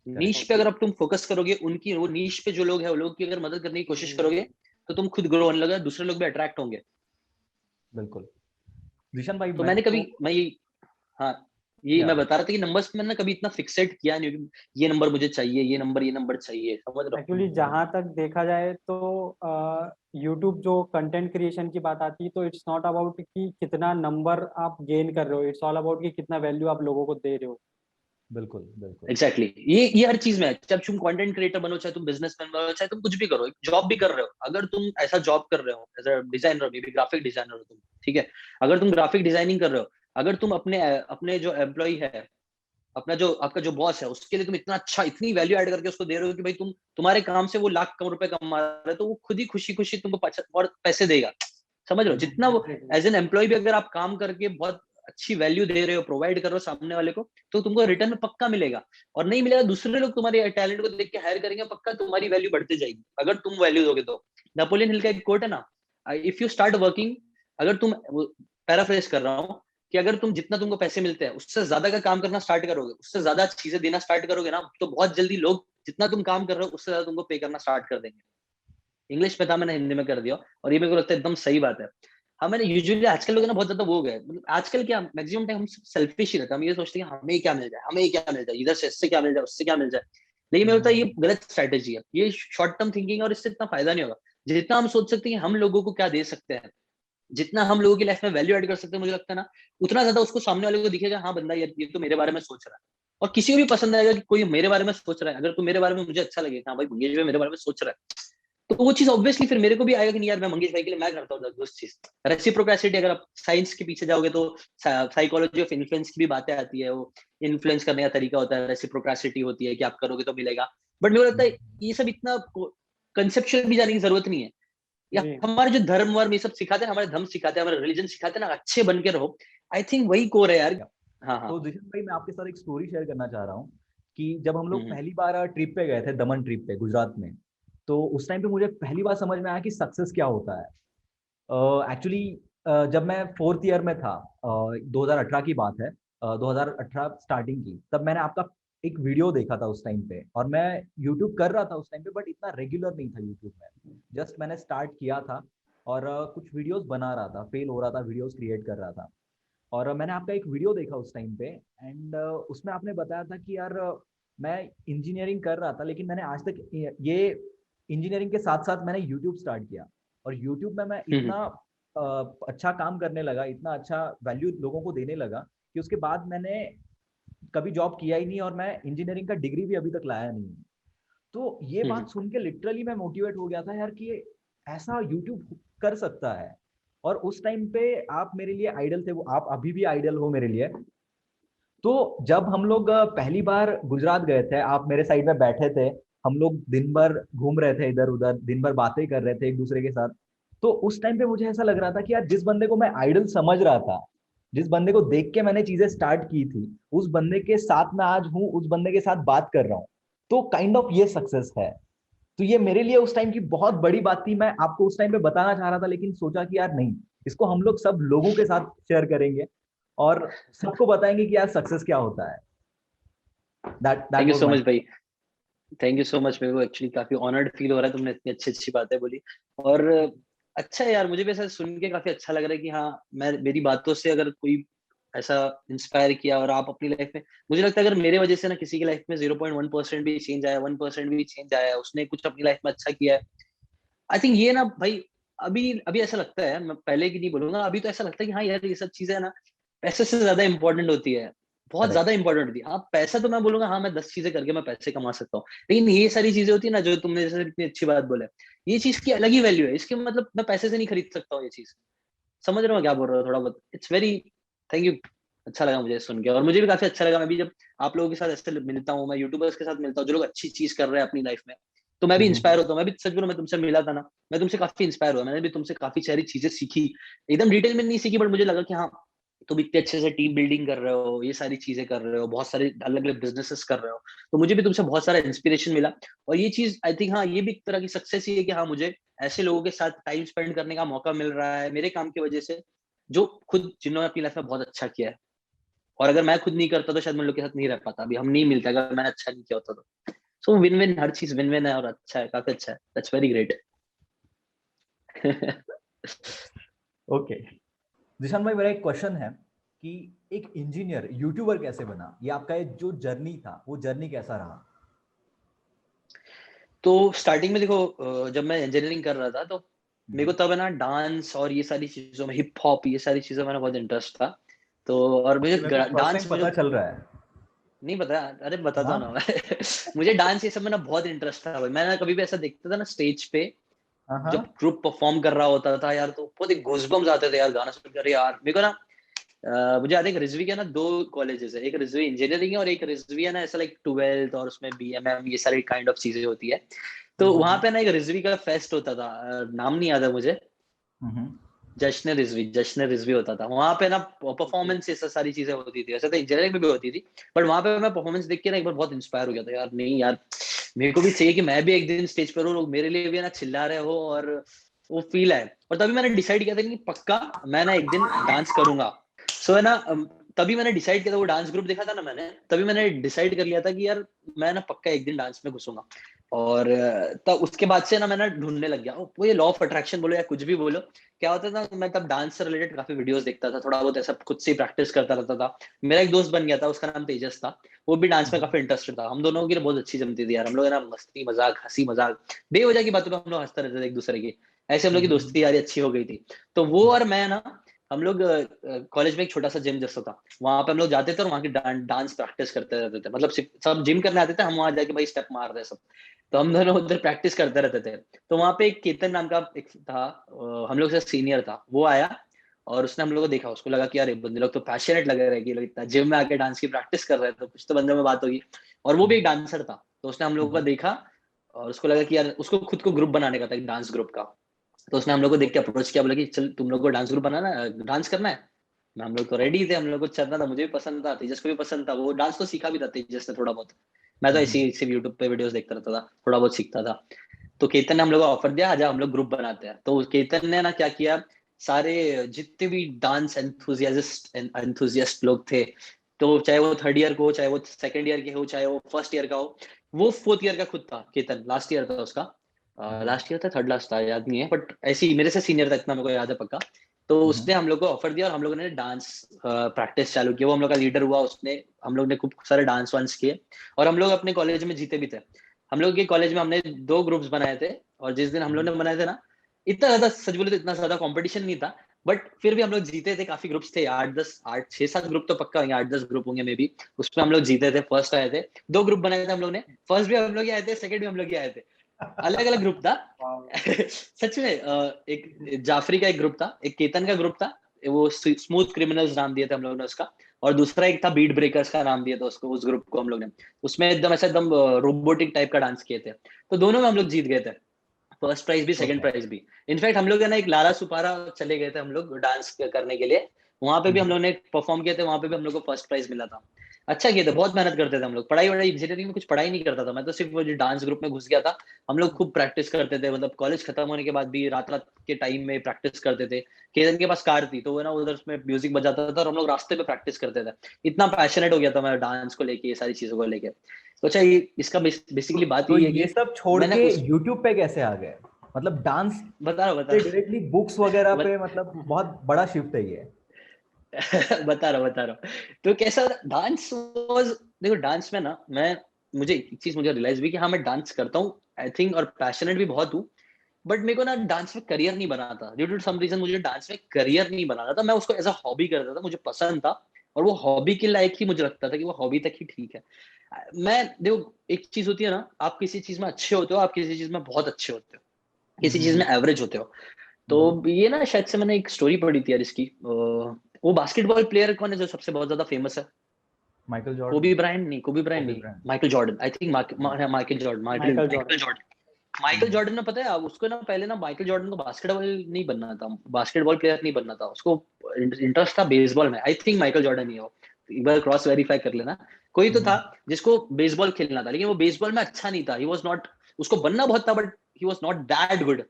Niche पे अगर अब तुम फोकस करोगे, उनकी वो नीश पे जो लोग है, वो लोग की अगर मदद करने की कोशिश करोगे, तो तुम खुद ग्रो होने लगे, दूसरे लोग भी अट्रैक्ट होंगे। बिल्कुल। जिशन भाई, तो मैं मैंने कभी, तो मैं ये, हाँ ये या मैं बता रहा था कि नंबर्स मैंने कभी इतना फिक्सेट किया नहीं कि ये नंबर मुझे चाहिए, ये नंबर चाहिए, समझ रहे हो। एक्चुअली जहाँ तक देखा जाए तो यूट्यूब जो कंटेंट क्रिएशन की बात आती है, तो इट्स नॉट अबाउट कि कितना नंबर आप गेन कर रहे हो, इट्स ऑल अबाउट कि कितना वैल्यू आप लोगों को दे रहे हो। बिल्कुल बिल्कुल। एग्जैक्टली ये हर चीज में है। जब तुम कंटेंट क्रिएटर बनो, चाहे तुम बिजनेसमैन बनो, चाहे तुम कुछ भी करो, जॉब भी कर रहे हो, अगर तुम ऐसा जॉब कर रहे हो as a designer, maybe graphic designer हो तुम, ठीक है। अगर तुम ग्राफिक डिजाइनिंग कर रहे हो, अगर तुम अपने अपने जो एम्प्लॉय है, अपना जो आपका जो बॉस है, उसके लिए तुम इतना अच्छा, इतनी वैल्यू ऐड करके उसको दे रहे हो कि भाई तुम्हारे काम से वो लाख करोड़ रुपए कमा रहा है, तो वो खुद ही खुशी खुशी तुमको और पैसे देगा। समझ रहे हो, जितना वो एज एन एम्प्लॉय भी अगर आप काम करके बहुत अच्छी वैल्यू दे रहे हो, प्रोवाइड कर रहे हो सामने वाले को, तो तुमको रिटर्न में पक्का मिलेगा। और नहीं मिलेगा, दूसरे लोग तुम्हारे टैलेंट को देख के हायर करेंगे, पक्का तुम्हारी वैल्यू बढ़ती जाएगी अगर तुम वैल्यू दोगे तो। नेपोलियन हिल का एक कोट है ना, इफ यू स्टार्ट वर्किंग, अगर तुम, पैराफ्रेज कर रहा हूँ, कि अगर तुम जितना तुमको पैसे मिलते हैं उससे ज्यादा का काम करना स्टार्ट करोगे, उससे ज्यादा चीजें देना स्टार्ट करोगे ना, तो बहुत जल्दी लोग जितना तुम काम कर रहे हो उससे ज्यादा तुमको पे करना स्टार्ट कर देंगे। इंग्लिश में था, मैंने हिंदी में कर दिया, और ये मेरे को लगता है एकदम सही बात है। हाँ, मैंने यूजुअली आजकल लोग ना बहुत ज्यादा वो हो गए, मतलब आजकल क्या मैक्सिमम टाइम हम सेल्फिश ही रहते हैं, हम ये सोचते हैं हमें क्या मिल जाए, हमें क्या मिल जाए, इधर से इससे क्या मिल जाए, उससे क्या मिल जाए। लेकिन मेरे लगता है ये गलत स्ट्रैटेजी है, ये शॉर्ट टर्म थिंकिंग, और इससे इतना फायदा नहीं होगा। जितना हम सोच सकते हैं हम लोगों को क्या दे सकते हैं, जितना हम लोगों की लाइफ में वैल्यू ऐड कर सकते हैं, मुझे लगता है ना, उतना ज्यादा उसको सामने वाले को दिखेगा, हाँ बंदा ये तो मेरे बारे में सोच रहा है। और किसी को भी पसंद आएगा कि कोई मेरे बारे में सोच रहा है, अगर तू मेरे बारे में, मुझे अच्छा लगेगा, हाँ भाई मंगेश भाई मेरे बारे में सोच रहा है, तो वो चीज ऑब्वियसली फिर मेरे को भी आएगा कि नहीं यार, मैं मंगेश भाई के लिए मैं करता हूँ उस चीज। रेसिप्रोकेसिटी, अगर आप साइंस के पीछे जाओगे तो साइकोलॉजी ऑफ इन्फ्लुएंस की भी बातें आती है, वो इन्फ्लुएंस करने का तरीका होता है, रेसिप्रोकेसिटी होती है कि आप करोगे तो मिलेगा। बट मुझे लगता है ये सब इतना कंसेप्चुअल भी जाने की जरूरत नहीं है। या हमारे जो धर्म वर्म ये सब सिखाते हैं, हमारे धर्म सिखाते हैं, हमारे रिलीजन सिखाते हैं ना, अच्छे बन के रहो, आई थिंक वही कोर है यार। हाँ हाँ। तो जिशन भाई मैं आपके साथ एक स्टोरी शेयर करना चाह रहा हूँ कि जब हम लोग पहली बार ट्रिप पे गए थे, दमन ट्रिप पे गुजरात में, तो उस टाइम पे मुझे पहली बार समझ में आया कि सक्सेस क्या होता है। एक्चुअली जब मैं 4th ईयर में था, 2018 की बात है, 2018 स्टार्टिंग की, तब मैंने आपका एक वीडियो देखा था उस टाइम पे, और मैं यूट्यूब कर रहा था उस टाइम पे, बट इतना रेगुलर नहीं था यूट्यूब में, जस्ट मैंने स्टार्ट किया था और कुछ वीडियोस बना रहा था, फेल हो रहा था, वीडियोस क्रिएट कर रहा था। और मैंने आपका एक वीडियो देखा उस टाइम पे, एंड उसमें आपने बताया था कि यार मैं इंजीनियरिंग कर रहा था, लेकिन मैंने आज तक ये इंजीनियरिंग के साथ साथ मैंने यूट्यूब स्टार्ट किया, और यूट्यूब में मैं इतना अच्छा काम करने लगा, इतना अच्छा वैल्यू लोगों को देने लगा, कि उसके बाद मैंने कभी जॉब किया ही नहीं, और मैं इंजीनियरिंग का डिग्री भी अभी तक लाया नहीं। तो ये बात सुन के लिटरली मैं मोटिवेट हो गया था यार, कि ऐसा यूट्यूब कर सकता है। और उस टाइम पे आप मेरे लिए आइडल थे, वो आप अभी भी आइडल हो मेरे लिए। तो जब हम लोग पहली बार गुजरात गए थे, आप मेरे साइड में बैठे थे, हम लोग दिन भर घूम रहे थे इधर उधर, दिन भर बातें कर रहे थे एक दूसरे के साथ। तो उस टाइम पे मुझे ऐसा लग रहा था कि यार जिस बंदे को मैं आइडल समझ रहा था, जिस बंदे को देख के मैंने चीजें स्टार्ट की थी, उस बंदे के साथ मैं आज हूँ, उस बंदे के साथ बात कर रहा हूँ। तो काइंड ऑफ ये सक्सेस है। तो ये मेरे लिए उस टाइम की बहुत बड़ी बात थी, मैं आपको उस टाइम पे बताना चाह रहा था, लेकिन सोचा कि यार नहीं, इसको हम लोग सब लोगों के साथ शेयर करेंगे और सबको बताएंगे कि यार सक्सेस क्या होता है। Thank you was so my. Much भाई, थैंक यू सो मच। मेरे को एक्चुअली काफी ऑनर्ड फील हो रहा है, तुमने इतनी अच्छी अच्छी बातें बोली। और अच्छा है यार, मुझे भी ऐसा सुन के काफी अच्छा लग रहा है कि हाँ, मैं मेरी बातों से अगर कोई ऐसा इंस्पायर किया, और आप अपनी लाइफ में, मुझे लगता है अगर मेरे वजह से ना किसी की लाइफ में 0.1% भी चेंज आया, 1% भी चेंज आया, उसने कुछ अपनी लाइफ में अच्छा किया है, आई थिंक ये ना भाई, अभी अभी ऐसा लगता है, मैं पहले की नहीं बोलूंगा, अभी तो ऐसा लगता है कि हाँ यार, ये सब चीजें ना पैसे से ज्यादा इंपॉर्टेंट होती है, बहुत करेक्ट। ज्यादा इंपॉर्टेंट होती है। हाँ, पैसा तो मैं बोलूंगा, हाँ मैं 10 चीजें करके मैं पैसे कमा सकता हूँ, लेकिन ये सारी चीजें होती है ना, जो तुमने जैसे इतनी अच्छी बात बोले, ये चीज की अलग ही वैल्यू है, इसके मतलब मैं पैसे से नहीं खरीद सकता हूँ ये चीज। समझ रहे हो क्या बोल रहा हूँ थोड़ा बहुत? It's very, thank you. अच्छा लगा मुझे सुन के, और मुझे भी काफी अच्छा लगा। मैं भी जब आप लोगों के साथ ऐसे मिलता हूँ, मैं यूट्यूबर्स के साथ मिलता हूँ जो लोग अच्छी चीज कर रहे हैं अपनी लाइफ में, तो मैं भी इंस्पायर होता हूँ। मैं भी सच बोलूं, मैं तुमसे मिला था ना, मैं तुमसे काफी इंस्पायर हुआ, मैंने भी तुमसे काफी सारी चीजें सीखी, एकदम डिटेल में नहीं सीखी, बट मुझे लगा कि हाँ, तुम इतने अच्छे से टीम बिल्डिंग कर रहे हो, ये सारी चीजें कर रहे हो, बहुत सारे अलग अलग बिजनेसेस कर रहे हो, तो मुझे भी तुमसे बहुत सारा इंस्पिरेशन मिला। और ये चीज आई थिंक, हाँ ये भी एक तरह की सक्सेस ही है कि हाँ, मुझे ऐसे लोगों के साथ टाइम स्पेंड करने का मौका मिल रहा है मेरे काम की वजह से, जो खुद जिन्होंने अपनी लाइफ में बहुत अच्छा किया है। और अगर मैं खुद नहीं करता तो शायद मैं लोग के साथ नहीं रह पाता, अभी हम नहीं मिलते अगर मैंने अच्छा नहीं किया होता तो। सो विन विन, हर चीज विन विन है, और अच्छा है, काफी अच्छा है, that's very great. Okay Zeeshan भाई, मेरा एक क्वेश्चन है कि एक इंजीनियर यूट्यूबर कैसे बना? ये आपका एक जो जर्नी था, वो जर्नी कैसा रहा? तो स्टार्टिंग में देखो, जब मैं इंजीनियरिंग कर रहा था तो मेरे को तब है ना डांस और ये सारी चीजों में, हिप हॉप, ये सारी चीजों में बहुत इंटरेस्ट था। तो और मुझे मेरे को फर्स्ट डांस टाइम में जो, पता चल रहा है। नहीं पता, अरे बताता हूँ ना हाँ मैं। मुझे डांस ये सब में ना बहुत इंटरेस्ट था भाई। मैं ना कभी भी ऐसा देखता था ना स्टेज पे, हाँ जब हाँ। ग्रुप परफॉर्म कर रहा होता था यार, तो बहुत ही गूज़बम्स आते थे यार गाना सुनकर यार। मेरे को ना मुझे याद है कि रिजवी के ना दो कॉलेजेस है, एक रिजवी इंजीनियरिंग है और एक रिजवी है ना ऐसा लाइक 12th, और उसमें बीएमएम ये सारी काइंड ऑफ चीजें होती है। तो वहां पे ना एक रिजवी का फेस्ट होता था, नाम नहीं याद है मुझे, हम्म, जश्न रिजवी होता था वहां पे ना, परफॉर्मेंस, ये सारी चीजें होती थी। ऐसा तो इंजीनियरिंग में भी होती थी, बट वहां पे मैं परफॉर्मेंस देख के ना एक बार बहुत इंस्पायर हो गया था यार, नहीं यार मेरे को भी चाहिए कि मैं भी एक दिन स्टेज पर हूँ, मेरे लिए भी ना चिल्ला रहे हो और वो फील है। और तभी मैंने डिसाइड किया था कि पक्का मैं ना एक दिन डांस करूंगा। सो है ना, तभी मैंने डिसाइड किया था, वो डांस ग्रुप देखा था ना मैंने, तभी मैंने डिसाइड कर लिया था कि यार मैं ना पक्का एक दिन डांस में घुसूंगा। और तब उसके बाद से ना मैं ना ढूंढने लग गया, वो ये लॉ ऑफ अट्रैक्शन बोलो या कुछ भी बोलो, क्या होता था, मैं तब डांस से रिलेटेड काफी वीडियोस देखता था, थोड़ा बहुत ऐसा खुद से प्रैक्टिस करता रहता था। मेरा एक दोस्त बन गया था, उसका नाम तेजस था, वो भी डांस में काफी इंटरेस्टेड था। हम दोनों की बहुत अच्छी जमती थी यार, हम लोग ना मस्ती मजाक हंसी मजाक बेवजह की बातों पे हम लोग हंसते रहते थे एक दूसरे की, ऐसे हम लोग की दोस्ती यारी अच्छी हो गई थी। तो वो और मैं ना, हम लोग कॉलेज में एक छोटा सा जिम जैसा था, वहां पे हम लोग जाते थे और वहां की डांस प्रैक्टिस करते रहते थे। मतलब सब जिम करने आते थे, हम वहां जाके भाई स्टेप मार रहे सब, तो हम दोनों उधर प्रैक्टिस करते रहते थे। तो वहां पे एक केतन नाम का एक था, हम लोग से सीनियर था, वो आया और उसने हम लोग को देखा, उसको लगा कि यार ये बंदे लोग तो पैशनेट लगे रहे कि लोग इतना जिम में आके डांस की प्रैक्टिस कर रहे हैं, तो कुछ तो बंदे में बात होगी। और वो भी एक डांसर था, तो उसने हम लोगों को देखा और उसको लगा कि यार उसको खुद को ग्रुप बनाने का था, एक डांस ग्रुप का। तो उसने हम लोग को देख के अप्रोच किया, बोला कि चल तुम लोग को डांस ग्रुप बनाना है, डांस करना है। हम लोग तो रेडी थे, हम लोग को चलना था, मुझे भी पसंद था, तेजस को भी पसंद था, वो डांस तो सीखा भी था तेजस ने थोड़ा बहुत। मैं तो ऐसे ही यूट्यूब पे वीडियोस देखता रहता था, थोड़ा बहुत सीखता था। तो केतन ने हम लोग को ऑफर दिया, आजा हम लोग ग्रुप बनाते हैं। तो केतन ने ना क्या किया, सारे जितने भी डांस एंथुजियास्ट लोग थे, तो चाहे वो थर्ड ईयर को हो, चाहे वो सेकंड ईयर के हो, चाहे वो फर्स्ट ईयर का हो, वो फोर्थ ईयर का खुद था, केतन लास्ट ईयर था उसका, लास्ट ईयर था थर्ड लास्ट था याद नहीं है, बट ऐसे ही मेरे से सीनियर था, इतना मेरे को याद है पक्का। तो उसने हम लोग को ऑफर दिया और हम लोगों ने डांस प्रैक्टिस चालू किया, वो हम लोग का लीडर हुआ, उसने हम लोग ने खूब सारे डांस वांस किए और हम लोग अपने कॉलेज में जीते भी थे। हम लोग के कॉलेज में हमने 2 ग्रुप्स बनाए थे, और जिस दिन हम लोग ने बनाए थे ना, इतना ज्यादा सच बोले तो इतना ज्यादा कंपटीशन नहीं था, बट फिर भी हम लोग जीते थे। काफी ग्रुप्स थे, 6-7 ग्रुप तो पक्का होंगे, 8-10 ग्रुप होंगे मे बी, उसमें हम लोग जीते थे, फर्स्ट आए थे। 2 ग्रुप बनाए थे हम लोग ने, फर्स्ट भी हम लोग ही आए थे, सेकंड भी हम लोग ही आए थे, अलग अलग ग्रुप था। सच में एक जाफरी का एक ग्रुप था, एक केतन का ग्रुप था, वो स्मूथ क्रिमिनल्स नाम दिया था हम लोगों ने उसका, और दूसरा एक था बीट ब्रेकर्स का नाम दिया था उसको, उस ग्रुप को हम लोग ने। उसमें एकदम ऐसा एकदम रोबोटिक टाइप का डांस किए थे, तो दोनों में हम लोग जीत गए थे, फर्स्ट प्राइज भी सेकंड प्राइज भी। इनफैक्ट हम लोग है ना एक लारा सुपारा चले गए थे हम लोग डांस करने के लिए, वहां पे भी हम लोग ने परफॉर्म किया था, वहां पे भी हम लोग को फर्स्ट प्राइज मिला था। अच्छा किया था, बहुत मेहनत करते थे हम लोग, पढ़ाई वढ़ाई इंजीनियरिंग में कुछ पढ़ाई नहीं करता था मैं, तो सिर्फ वो जो डांस ग्रुप में घुस गया था। हम लोग खूब प्रैक्टिस करते थे, मतलब कॉलेज खत्म होने के बाद भी रात रात के टाइम में प्रैक्टिस करते थे। केतन के पास कार थी, तो वो ना उधर उसमें म्यूजिक बजाता था और हम लोग रास्ते पे प्रैक्टिस करते थे। इतना पैशनेट हो गया था मैं डांस को लेके, ये सारी चीजों को लेके। तो अच्छा, इसका बेसिकली बात तो ये है ये कि सब छोड़ मैंने के उस यूट्यूब पे कैसे आ गए? मतलब डांस बता से रहा डायरेक्टली बुक्स वगैरह बत, पे, मतलब बहुत बड़ा शिफ्ट है ये। बता रहा हूँ। तो कैसा डांस वाज, देखो डांस में ना मैं, मुझे एक चीज मुझे रियलाइज हुई कि हाँ मैं डांस करता हूँ आई थिंक, और पैशनेट भी बहुत हूँ, बट मेरे को ना डांस में करियर नहीं बनाना था, ड्यू टू सम रीजन मुझे डांस में करियर नहीं बनाना था। मैं उसको एज अ हॉबी करता था, मुझे पसंद था, और वो हॉबी के लायक ही मुझे लगता था कि वो हॉबी तक ही ठीक है। मैं देखो, एक चीज होती है ना, आप किसी चीज में अच्छे होते हो, आप किसी चीज में बहुत अच्छे होते हो, किसी चीज में एवरेज होते हो। तो ये ना शायद से मैंने एक स्टोरी पढ़ी थी यार इसकी, वो बास्केटबॉल प्लेयर कौन है जो सबसे बहुत ज्यादा फेमस है? Michael Jordan. कोबी ब्रायंट नहीं, Michael Jordan I think, Michael Jordan Michael Jordan. Michael Jordan ने, पता है उसको ना पहले ना, माइकल जॉर्डन को बास्केटबॉल नहीं बनना था, बास्केटबॉल प्लेयर नहीं बनना था उसको, इंटरेस्ट था बेसबॉल में। आई थिंक माइकल जॉर्डन ही हो, एक बार क्रॉस वेरीफाई कर लेना। कोई तो था जिसको बेसबॉल खेलना था, लेकिन वो बेसबॉल में अच्छा नहीं था, ही वाज नॉट, उसको बनना बहुत था but he was not that good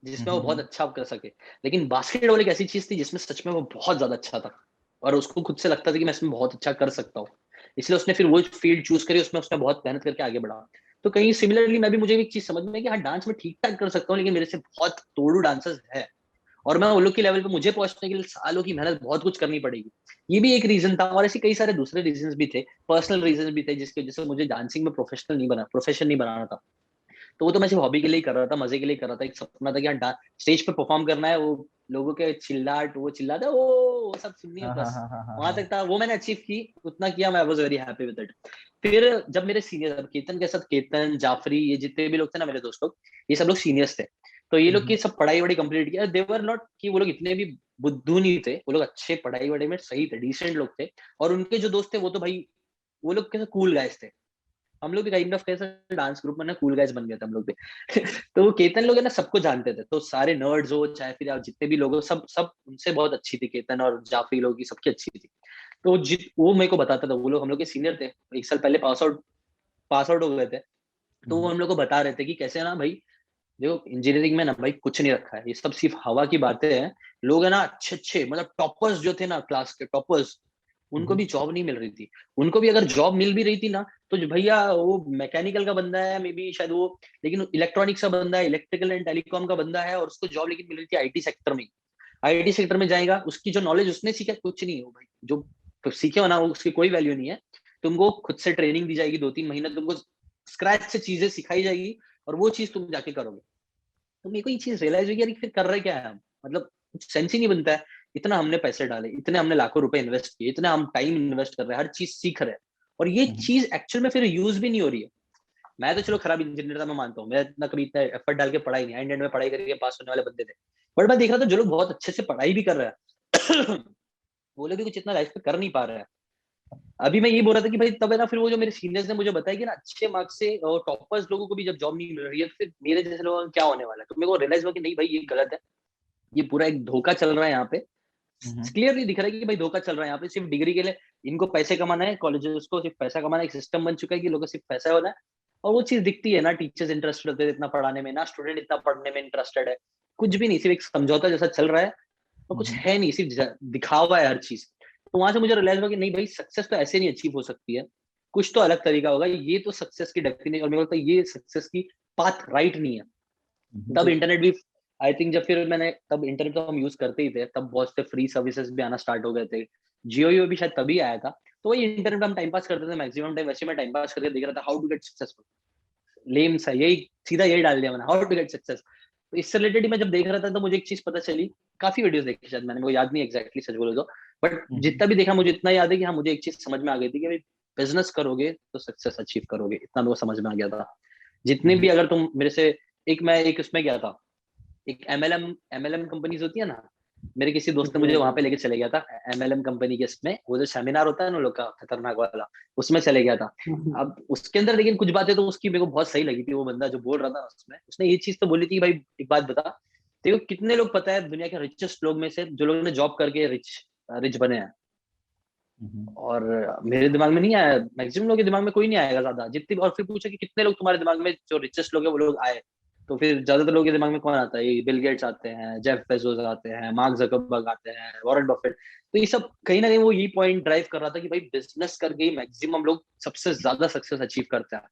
जिसमें वो बहुत अच्छा कर सके। लेकिन बास्केटबॉल एक ऐसी चीज थी जिसमें सच में वो बहुत ज्यादा अच्छा था, और उसको खुद से लगता था कि मैं इसमें बहुत अच्छा कर सकता हूँ, इसलिए उसने फिर वो फील्ड चूज करी, उसमें उसने बहुत मेहनत करके आगे बढ़ा। तो कहीं सिमिलरली मैं भी, मुझे एक चीज समझ में कि हाँ डांस में ठीक ठाक कर सकता हूँ, लेकिन मेरे से बहुत तोड़ू डांसर्स है, और मैं उन लोग के लेवल पे मुझे पहुंचने के लिए सालों की मेहनत बहुत कुछ करनी पड़ेगी। ये भी एक रीजन था, और ऐसे कई सारे दूसरे रीजन भी थे, पर्सनल रीजन भी थे, जिसकी वजह से मुझे डांसिंग में प्रोफेशन नहीं बनाना था। तो वो तो मैं सिर्फ हॉबी के लिए कर रहा था, मजे के लिए कर रहा था, एक सपना था कि हाँ स्टेज पे परफॉर्म करना है, वो लोगों के चिल्लाट, वो चिल्लाते वो सब सुननी है हाँ हाँ बस, हाँ हाँ हाँ वहां हाँ। तक था। वो मैंने अचीव की, उतना किया, मैं was very happy with it. फिर जब मेरे सीनियर केतन के साथ, केतन जाफरी, ये जितने भी लोग थे ना मेरे दोस्त लोग, ये सब लोग सीनियर्स थे, तो ये लोग की सब पढ़ाई वढ़ाई कंप्लीट किया, दे वर नॉट कि वो लोग इतने भी बुद्धू नहीं थे, वो लोग अच्छे पढ़ाई वढ़ाई में सही थे, डिसेंट लोग थे। और उनके जो दोस्त थे वो तो भाई, वो लोग कैसे कूल गाइस थे, हम लोग भी काइंड ऑफ कैसे डांस ग्रुप में ना कूल गाइज बन गए थे हम लोग भी तो वो केतन लोग है ना सबको जानते थे, तो सारे नर्ड्स हो चाहे फिर आप जितने भी लोग हो, सब सब उनसे बहुत अच्छी थी, केतन और जाफरी लोग की सबकी अच्छी थी। तो वो मेरे को बताता था, वो लोग हम लोग के सीनियर थे, 1 साल पहले पास आउट हो गए थे, तो वो हम लोग को बता रहे थे कि कैसे ना भाई देखो इंजीनियरिंग में ना भाई कुछ नहीं रखा है, ये सब सिर्फ हवा की बातें हैं। लोग है ना अच्छे अच्छे मतलब टॉपर्स जो थे ना क्लास के टॉपर्स, उनको भी जॉब नहीं मिल रही थी। उनको भी अगर जॉब मिल भी रही थी ना तो भैया वो मैकेनिकल का बंदा है मे बी शायद वो, लेकिन इलेक्ट्रॉनिक्स का बंदा है, इलेक्ट्रिकल एंड टेलीकॉम का बंदा है, और उसको जॉब लेकिन मिल रही थी आईटी सेक्टर में। आईटी सेक्टर में जाएगा, उसकी जो नॉलेज उसने सीखा कुछ नहीं हो भाई, जो तो सीखे हो ना उसकी कोई वैल्यू नहीं है। तुमको खुद से ट्रेनिंग दी जाएगी 2-3 महीने, तुमको स्क्रैच से चीजें सिखाई जाएगी और वो चीज तुम जाके करोगे। तो मेरे को ये चीज रियलाइज हुई यार फिर कर रहे क्या है हम, मतलब कुछ सेंस ही नहीं बनता है। इतना हमने पैसे डाले, इतने हमने लाखों रुपए इन्वेस्ट किए, इतना हम टाइम इन्वेस्ट कर रहे हैं, हर चीज सीख रहे हैं, और ये चीज एक्चुअल में फिर यूज भी नहीं हो रही है। मैं तो चलो खराब इंजीनियर था, मैं मानता हूँ, मैं इतना कभी इतना एफर्ट डाल के पढ़ाई नहीं, एंड में पढ़ाई करके पास होने वाले बंदे थे। बट मैं देख रहा था जो लोग बहुत अच्छे से पढ़ाई भी कर रहे हैं वो लोग भी कुछ इतना लाइफ में कर नहीं पा रहे हैं। अभी मैं ये बोल रहा था कि भाई तब है ना, फिर वो जो मेरे सीनियर्स ने मुझे बताया कि ना अच्छे मार्क्स से टॉपर्स लोगों को भी जब जॉब नहीं मिल रही है, फिर मेरे जैसे लोगों का क्या होने वाला है। तो मेरे को रियलाइज हुआ कि नहीं भाई ये गलत है, ये पूरा एक धोखा चल रहा है यहाँ पे। क्लियरली दिख रहा है कि भाई धोखा चल रहा है यहाँ पे, सिर्फ डिग्री के लिए इनको पैसे कमाना है, कॉलेजेस को सिर्फ पैसा कमाना है, एक सिस्टम बन चुका है कि लोगों को सिर्फ पैसा होना है। और वो चीज दिखती है ना, टीचर्स इंटरेस्टेड होते हैं इतना पढ़ाने में, ना स्टूडेंट इतना पढ़ने में इंटरेस्टेड है, कुछ भी नहीं, सिर्फ एक समझौता जैसा चल रहा है और कुछ है नहीं, सिर्फ दिखावा है हर चीज। तो वहां से मुझे रियलाइज हुआ कि नहीं भाई सक्सेस तो ऐसे नहीं अचीव हो सकती है, कुछ तो अलग तरीका होगा। ये तो सक्सेस की डेफिनेशन, और मेरे को लगता है ये सक्सेस की पाथ राइट नहीं है। तब इंटरनेट भी आई थिंक जब फिर मैंने तब इंटरनेट तो हम यूज करते ही थे, तब बहुत से फ्री सर्विसेज भी आना स्टार्ट हो गए थे, जियो भी शायद तभी आया था। तो वही इंटरनेट हम टाइम पास करते थे मैक्सिमम टाइम, वैसे मैं टाइम पास करके देख रहा था हाउ टू गेट सक्सेसफुल, लेम सा यही सीधा यही डाल दिया मैंने, हाउ टू गेट सक्सेस। तो इससे रिलेटेड मैं जब देख रहा था तो मुझे एक चीज पता चली, काफी वीडियोस देखी शायद मैंने, वो याद नहीं एग्जैक्टली सच बोले तो, बट जितना भी देखा मुझे इतना याद है कि हाँ मुझे एक चीज समझ में आ गई थी कि भाई बिजनेस करोगे तो सक्सेस अचीव करोगे, इतना मेरे को समझ में आ गया था। जितने भी अगर तुम मेरे से मैं एक उसमें गया था, एक एमएलएम कंपनीज होती है ना, मेरे किसी दोस्त ने मुझे वहां पे लेके चले गया था एमएलएम कंपनी के, इसमें वो जो सेमिनार होता है ना लोग का खतरनाक वाला, उसमें चले गया था। अब उसके अंदर लेकिन कुछ बातें तो उसकी मेरे को बहुत सही लगी थी, वो बंदा जो बोल रहा था उसमें, उसने ये चीज तो बोली थी भाई एक बात बता, देखो कितने लोग पता है दुनिया के रिचेस्ट लोग में से जो लोगों ने जॉब करके रिच बने हैं, और मेरे दिमाग में नहीं आया, मैक्सिमम लोगों के दिमाग में कोई नहीं आएगा ज्यादा जितनी। और फिर पूछा कि कितने लोग तुम्हारे दिमाग में जो रिचेस्ट लोग हैं वो लोग आए, तो फिर ज्यादातर लोगों के दिमाग में कौन आता है, ये बिल गेट्स आते हैं, जेफ बेजोस आते हैं, मार्क जकरबर्ग आते हैं, वॉरेन बफेट। तो ये सब कहीं ना कहीं वो यही पॉइंट ड्राइव कर रहा था कि भाई बिजनेस करके ही मैक्सिमम लोग सबसे ज्यादा सक्सेस अचीव करते हैं।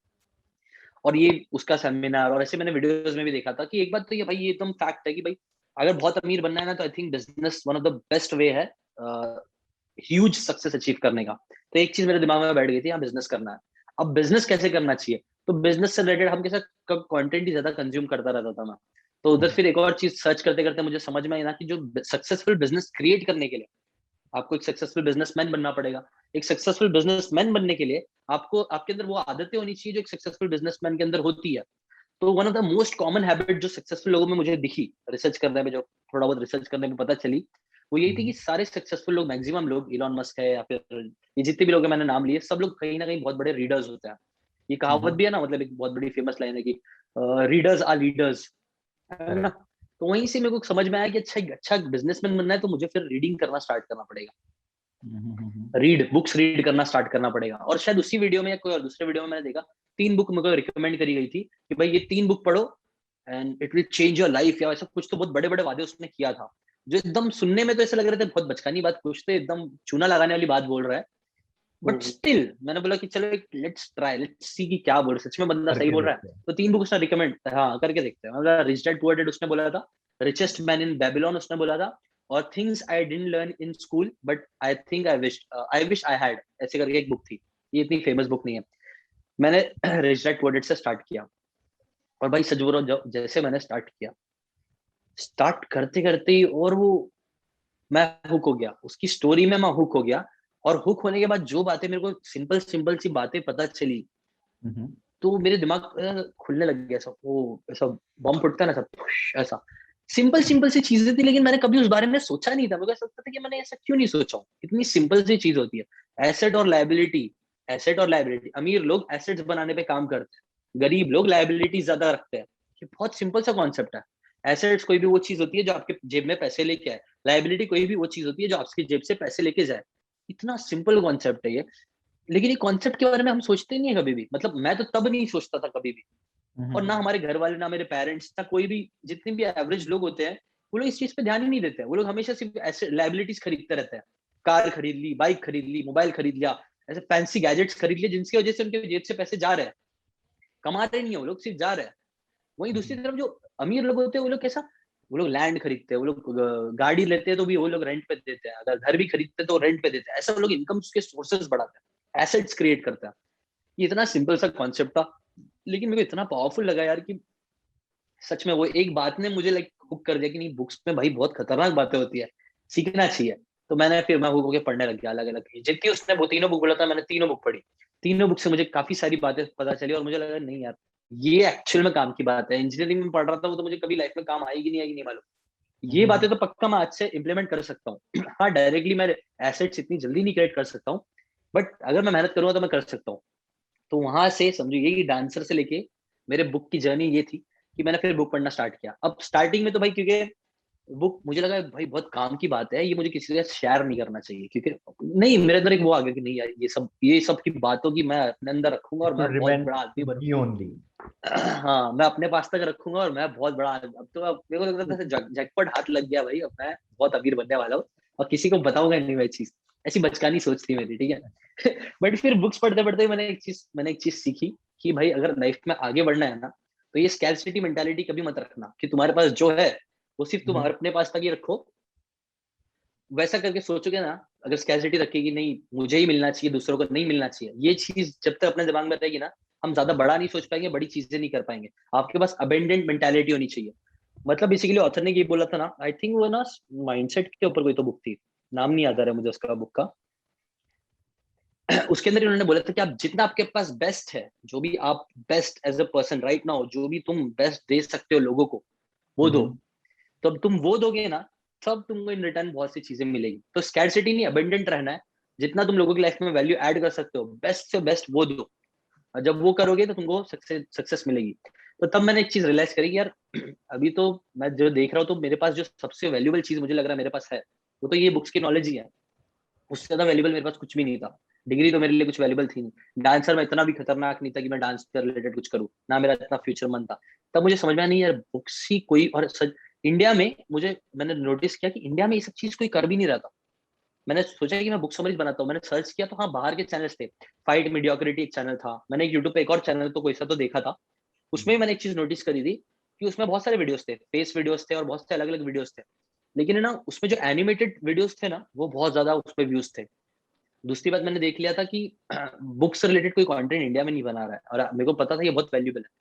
और ये उसका सेमिनार, और ऐसे मैंने वीडियोस में भी देखा था कि एक बात तो ये भाई ये एकदम फैक्ट है कि भाई अगर बहुत अमीर बनना है ना तो I think business one of the best way है ह्यूज सक्सेस अचीव करने का। तो एक चीज मेरे दिमाग में बैठ गई थी, हाँ बिजनेस करना है। अब बिजनेस कैसे करना चाहिए, तो बिजनेस से रिलेटेड हम कैसे कंटेंट ही ज्यादा कंज्यूम करता रहता था मैं। तो उधर फिर एक और चीज सर्च करते करते मुझे समझ में आई ना कि जो सक्सेसफुल बिजनेस क्रिएट करने के लिए आपको एक सक्सेसफुल बिजनेसमैन बनना पड़ेगा। एक सक्सेसफुल बिजनेसमैन बनने के लिए आपको आपके अंदर वो आदतें होनी चाहिए जो एक सक्सेसफुल बिजनेसमैन के अंदर होती है। तो one of the most common habit जो सक्सेसफुल लोगों में मुझे दिखी रिसर्च करने में, जो थोड़ा बहुत रिसर्च करने में पता चली, वो यही थी कि सारे सक्सेसफुल लोग, मैक्सिमम लोग, इलॉन मस्क है या फिर ये जितने भी लोग मैंने नाम लिए, सब लोग कहीं ना कहीं बहुत बड़े रीडर्स होते हैं। ये कहावत भी है ना, मतलब एक बहुत बड़ी फेमस लाइन है कि रीडर्स आर लीडर्स, है ना। तो वहीं से मेरे को समझ में आया कि अच्छा बिजनेसमैन बनना है तो मुझे फिर रीडिंग करना स्टार्ट करना पड़ेगा, बुक्स रीड करना स्टार्ट करना पड़ेगा। और शायद उसी वीडियो में या कोई और दूसरे वीडियो में मैंने देखा 3 बुक मेरे को रिकमेंड करी गई थी कि भाई ये 3 बुक पढ़ो and it will change your life, या ऐसा कुछ तो बहुत बड़े बड़े वादे उसने किया था, जो एकदम सुनने में तो ऐसा लग रहा था बहुत बचकानी बात, कुछ तो एकदम चूना लगाने वाली बात बोल रहा है, बट स्टिल मैंने बोला कि चलो लेट्स ट्राई, लेट्स सी कि क्या बोल, सच में बंदा सही बोल रहा है। तो 3 बुक उसने रिकमेंड हाँ करके देखते हैं, मतलब रिच डैड पुअर डैड उसने बोला था, रिचेस्ट मैन इन बेबीलोन उसने बोला था, और things I didn't learn in school but I think I wish I had, ऐसे करके एक बुक थी। ये इतनी फेमस बुक नहीं है। मैंने रिच डैड पुअर डैड से स्टार्ट किया, और भाई सच बोल रहा हूँ जैसे मैंने स्टार्ट किया, स्टार्ट करते करते ही और वो मैं हुक हो गया उसकी स्टोरी में, मैं हुक हो गया। और हुक होने के बाद जो बातें मेरे को सिंपल सिंपल सी बातें पता चली, तो मेरे दिमाग खुलने लग गया, ऐसा वो ऐसा बम फुटता ना सब, ऐसा सिंपल सिंपल सी चीजें थी, लेकिन मैंने कभी उस बारे में सोचा नहीं था। मुझे ऐसा लगता था कि मैंने ऐसा क्यों नहीं सोचा, इतनी सिंपल सी चीज होती है, एसेट और लायबिलिटी, एसेट और लायबिलिटी, अमीर लोग एसेट्स बनाने पे काम करते हैं, गरीब लोग लायबिलिटी ज्यादा रखते हैं। ये बहुत सिंपल सा कॉन्सेप्ट है। एसेट्स कोई भी वो चीज होती है जो आपके जेब में पैसे लेके आए, लायबिलिटी कोई भी वो चीज होती है जो आपकी जेब से पैसे लेके जाए। इतना सिंपल कॉन्सेप्ट है ये, लेकिन ये कॉन्सेप्ट के बारे में हम सोचते नहीं है कभी भी। मतलब मैं तो तब नहीं सोचता था कभी भी, और ना हमारे घर वाले, ना मेरे पेरेंट्स, ना कोई भी, जितने भी एवरेज लोग होते हैं वो लोग इस चीज पे ध्यान ही नहीं देते हैं। वो लोग हमेशा सिर्फ ऐसे लायबिलिटीज खरीदते रहते हैं, कार खरीद ली, बाइक खरीद ली, मोबाइल खरीद लिया, ऐसे फैंसी गैजेट्स खरीद लिए जिनकी वजह से उनके जेब से पैसे जा रहे हैं, कमा रहे नहीं है वो लोग, सिर्फ जा रहे हैं। वहीं दूसरी तरफ जो अमीर लोग होते हैं वो लोग कैसा, वो लोग लैंड खरीदते हैं, वो लोग गाड़ी लेते हैं तो भी वो लोग रेंट पे देते हैं, अगर घर भी खरीदते हैं तो रेंट पे देते हैं। ऐसा वो लोग इनकम के सोर्सेज बढ़ाते हैं, एसेट्स क्रिएट करते हैं। ये इतना सिंपल सा कॉन्सेप्ट था, लेकिन मेरे को इतना पावरफुल लगा यार कि सच में वो एक बात ने मुझे लाइक हुक कर दिया कि नहीं, बुक्स में भाई बहुत खतरनाक बातें होती है, सीखना चाहिए। तो मैंने फिर मैं हुक होके पढ़ने लग गया अलग अलग, जितनी उसने वो तीनों बुक बोला था मैंने तीनों बुक पढ़ी। तीनों बुक से मुझे काफी सारी बातें पता चली और मुझे लगा नहीं यार, ये एक्चुअल में काम की बात है। इंजीनियरिंग में पढ़ रहा था वो तो मुझे कभी लाइफ में काम आएगी नहीं मालूम। ये बातें तो पक्का मैं आज से इम्प्लीमेंट कर सकता हूँ। हाँ, डायरेक्टली मैं एसेट्स इतनी जल्दी नहीं क्रिएट कर सकता हूँ, बट अगर मैं मेहनत करूंगा तो मैं कर सकता हूँ। तो वहां से समझो यही डांसर से लेके मेरे बुक की जर्नी ये थी कि मैंने फिर बुक पढ़ना स्टार्ट किया। अब स्टार्टिंग में तो भाई क्योंकि बुक मुझे लगा भाई बहुत काम की बात है, ये मुझे किसी के साथ शेयर नहीं करना चाहिए, क्योंकि नहीं, मेरे अंदर एक वो आ गया कि नहीं यार, ये सब की बातों की मैं अपने अंदर रखूंगा और मैं बहुत बड़ा आदमी बनूंगा। हाँ, मैं अपने पास तक रखूंगा और मैं बहुत बड़ा अब तो अब मेरे को लग रहा था जैकपॉट हाथ लग गया भाई, अब मैं बहुत अमीर बनने वाला हूँ और किसी को बताऊंगा नहीं मैं चीज। ऐसी बचकानी सोच थी मेरी, ठीक है। बट फिर बुक्स पढ़ते पढ़ते मैंने एक चीज सीखी कि भाई अगर लाइफ में आगे बढ़ना है ना, तो ये स्कैर्सिटी मेंटालिटी कभी मत रखना कि तुम्हारे पास जो है वो सिर्फ तुम अपने पास तक ही रखो। वैसा करके सोचोगे ना, अगर स्कैर्सिटी रखेगी नहीं मुझे ही मिलना चाहिए, दूसरों को नहीं मिलना चाहिए, ये चीज जब तक अपने दिमाग में रहेगी ना, हम ज्यादा बड़ा नहीं सोच पाएंगे, बड़ी चीजें नहीं कर पाएंगे। आपके पास अबेंडेंट मेंटालिटी होनी चाहिए। मतलब बेसिकली ऑथर ने ये बोला था ना, आई थिंक वो ना माइंडसेट के ऊपर कोई तो बुक थी, नाम नहीं याद आ रहा मुझे उसका बुक का। उसके अंदर उन्होंने बोला था कि आप जितना आपके पास बेस्ट है, जो भी आप best as a person right now, जो भी तुम बेस्ट दे सकते हो लोगों को, वो दो। तो अब तुम वो दोगे ना, तब तुमको इन रिटर्न बहुत सी चीजें मिलेगी। तो स्कैर्सिटी नहीं, अबंडेंट रहना है। जितना तुम लोगों की लाइफ में वैल्यू ऐड कर सकते हो, बेस्ट से बेस्ट वो दो, और जब वो करोगे तो तुमको सक्सेस मिलेगी। तो तब मैंने एक चीज रियलाइज करी कि यार अभी तो मैं जो देख रहा हूँ, तो मेरे पास जो सबसे वैल्यूबल चीज मुझे लग रहा है मेरे पास है, वो तो ये बुक्स की नॉलेज ही है। उससे ज्यादा वैल्यूबल मेरे पास कुछ भी नहीं था। डिग्री तो मेरे लिए कुछ वैल्यूबल थी नहीं, डांसर में इतना भी खतरनाक नहीं था कि मैं डांस से रिलेटेड कुछ करूँ, ना मेरा इतना फ्यूचर मन था। तब मुझे समझ में आया नहीं यार, बुक्स ही कोई, और इंडिया में मैंने नोटिस किया कि इंडिया में ये सब चीज कोई कर भी नहीं रहा था। मैंने सोचा कि मैं बुक समरीज बनाता हूँ, मैंने सर्च किया तो हाँ, बाहर के चैनल्स थे। फाइट मीडियोक्रिटी एक चैनल था, मैंने एक यूट्यूब पे एक और चैनल तो कोई सा तो देखा था। उसमें मैंने एक चीज नोटिस करी थी कि उसमें बहुत सारे वीडियोस थे, फेस वीडियोस थे और बहुत से अलग अलग वीडियोस थे। लेकिन है ना, उसमें जो एनिमेटेड वीडियोस थे ना, वो बहुत ज्यादा उसमें व्यूज थे। दूसरी बात मैंने देख लिया था कि बुक से रिलेटेड कोई कंटेंट इंडिया में नहीं बना रहा है, और मेरे को पता था ये बहुत वैल्यूबल है।